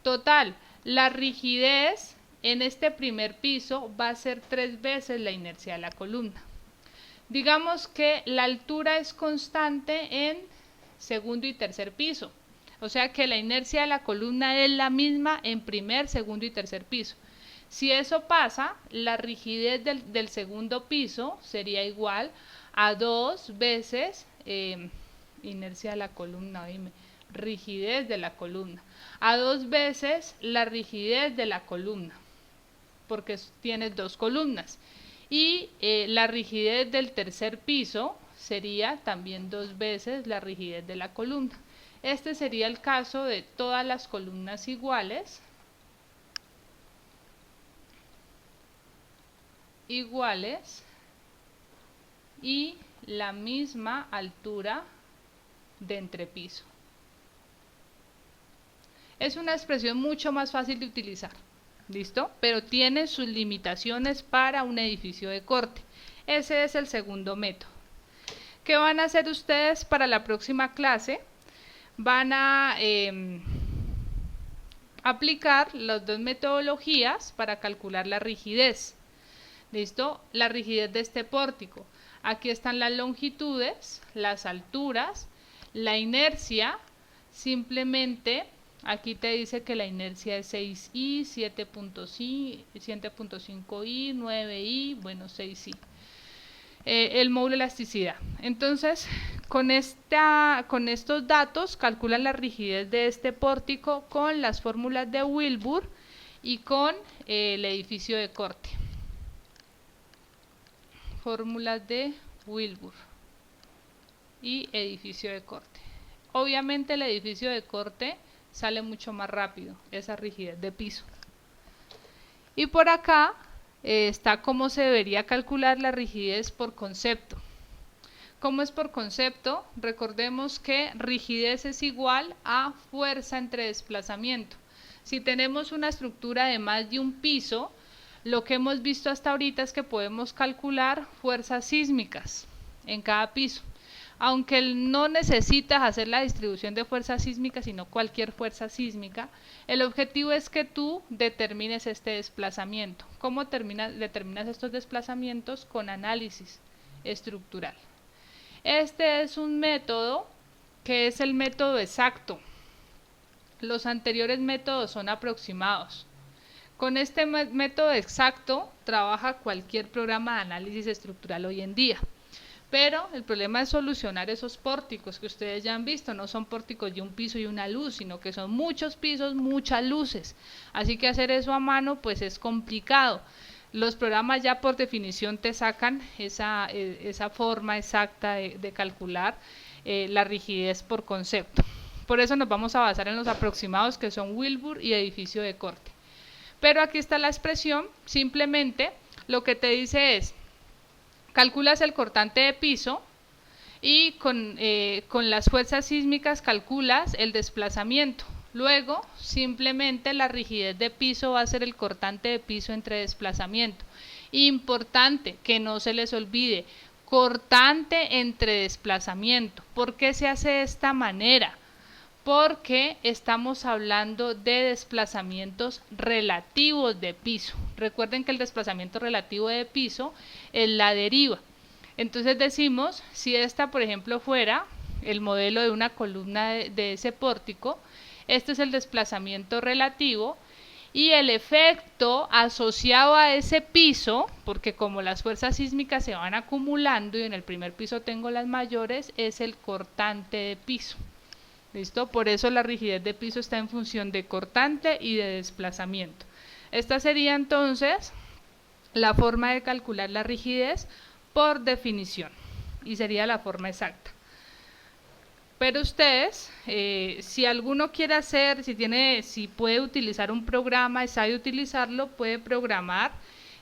Total, la rigidez en este primer piso va a ser 3 veces la inercia de la columna. Digamos que la altura es constante en segundo y tercer piso. O sea que la inercia de la columna es la misma en primer, segundo y tercer piso. Si eso pasa, la rigidez del segundo piso sería igual a 2 veces inercia de la columna, rigidez de la columna, a 2 veces la rigidez de la columna, porque tienes 2 columnas. Y la rigidez del tercer piso sería también 2 veces la rigidez de la columna. Este sería el caso de todas las columnas iguales y la misma altura de entrepiso. Es una expresión mucho más fácil de utilizar, ¿listo? Pero tiene sus limitaciones para un edificio de corte. Ese es el segundo método. ¿Qué van a hacer ustedes para la próxima clase? Van a aplicar las 2 metodologías para calcular la rigidez. ¿Listo? La rigidez de este pórtico. Aquí están las longitudes, las alturas, la inercia. Simplemente aquí te dice que la inercia es 6i, 7.5i, 9i, bueno, 6i. El módulo de elasticidad. Entonces, con estos datos calculan la rigidez de este pórtico con las fórmulas de Wilbur y con el edificio de corte. Fórmulas de Wilbur y edificio de corte. Obviamente el edificio de corte sale mucho más rápido, esa rigidez de piso. Y por acá está cómo se debería calcular la rigidez por concepto. ¿Cómo es por concepto? Recordemos que rigidez es igual a fuerza entre desplazamiento. Si tenemos una estructura de más de un piso, lo que hemos visto hasta ahorita es que podemos calcular fuerzas sísmicas en cada piso. Aunque no necesitas hacer la distribución de fuerza sísmica, sino cualquier fuerza sísmica, el objetivo es que tú determines este desplazamiento. ¿Cómo determinas estos desplazamientos? Con análisis estructural. Este es un método que es el método exacto. Los anteriores métodos son aproximados. Con este método exacto trabaja cualquier programa de análisis estructural hoy en día. Pero el problema es solucionar esos pórticos que ustedes ya han visto. No son pórticos de un piso y una luz, sino que son muchos pisos, muchas luces. Así que hacer eso a mano pues es complicado. Los programas ya por definición te sacan esa forma exacta de calcular la rigidez por concepto. Por eso nos vamos a basar en los aproximados que son Wilbur y edificio de corte. Pero aquí está la expresión, simplemente lo que te dice es, calculas el cortante de piso y con las fuerzas sísmicas calculas el desplazamiento. Luego, simplemente la rigidez de piso va a ser el cortante de piso entre desplazamiento. Importante que no se les olvide, cortante entre desplazamiento. ¿Por qué se hace de esta manera? Porque estamos hablando de desplazamientos relativos de piso. Recuerden que el desplazamiento relativo de piso es la deriva. Entonces decimos, si esta por ejemplo fuera el modelo de una columna de ese pórtico, este es el desplazamiento relativo y el efecto asociado a ese piso, porque como las fuerzas sísmicas se van acumulando y en el primer piso tengo las mayores, es el cortante de piso. ¿Listo? Por eso la rigidez de piso está en función de cortante y de desplazamiento. Esta sería entonces la forma de calcular la rigidez por definición y sería la forma exacta. Pero ustedes, si alguno quiere hacer, si puede utilizar un programa y sabe utilizarlo, puede programar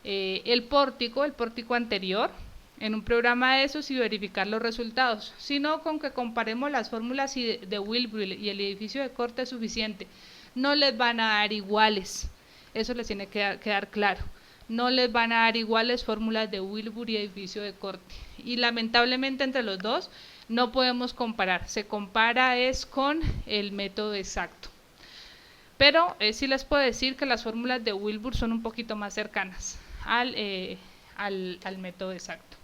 el pórtico anterior en un programa de esos y verificar los resultados. Si no, con que comparemos las fórmulas de Wilbur y el edificio de corte es suficiente. No les van a dar iguales, eso les tiene que quedar claro. No les van a dar iguales fórmulas de Wilbur y edificio de corte. Y lamentablemente entre los dos no podemos comparar. Se compara es con el método exacto. Pero sí les puedo decir que las fórmulas de Wilbur son un poquito más cercanas al método exacto.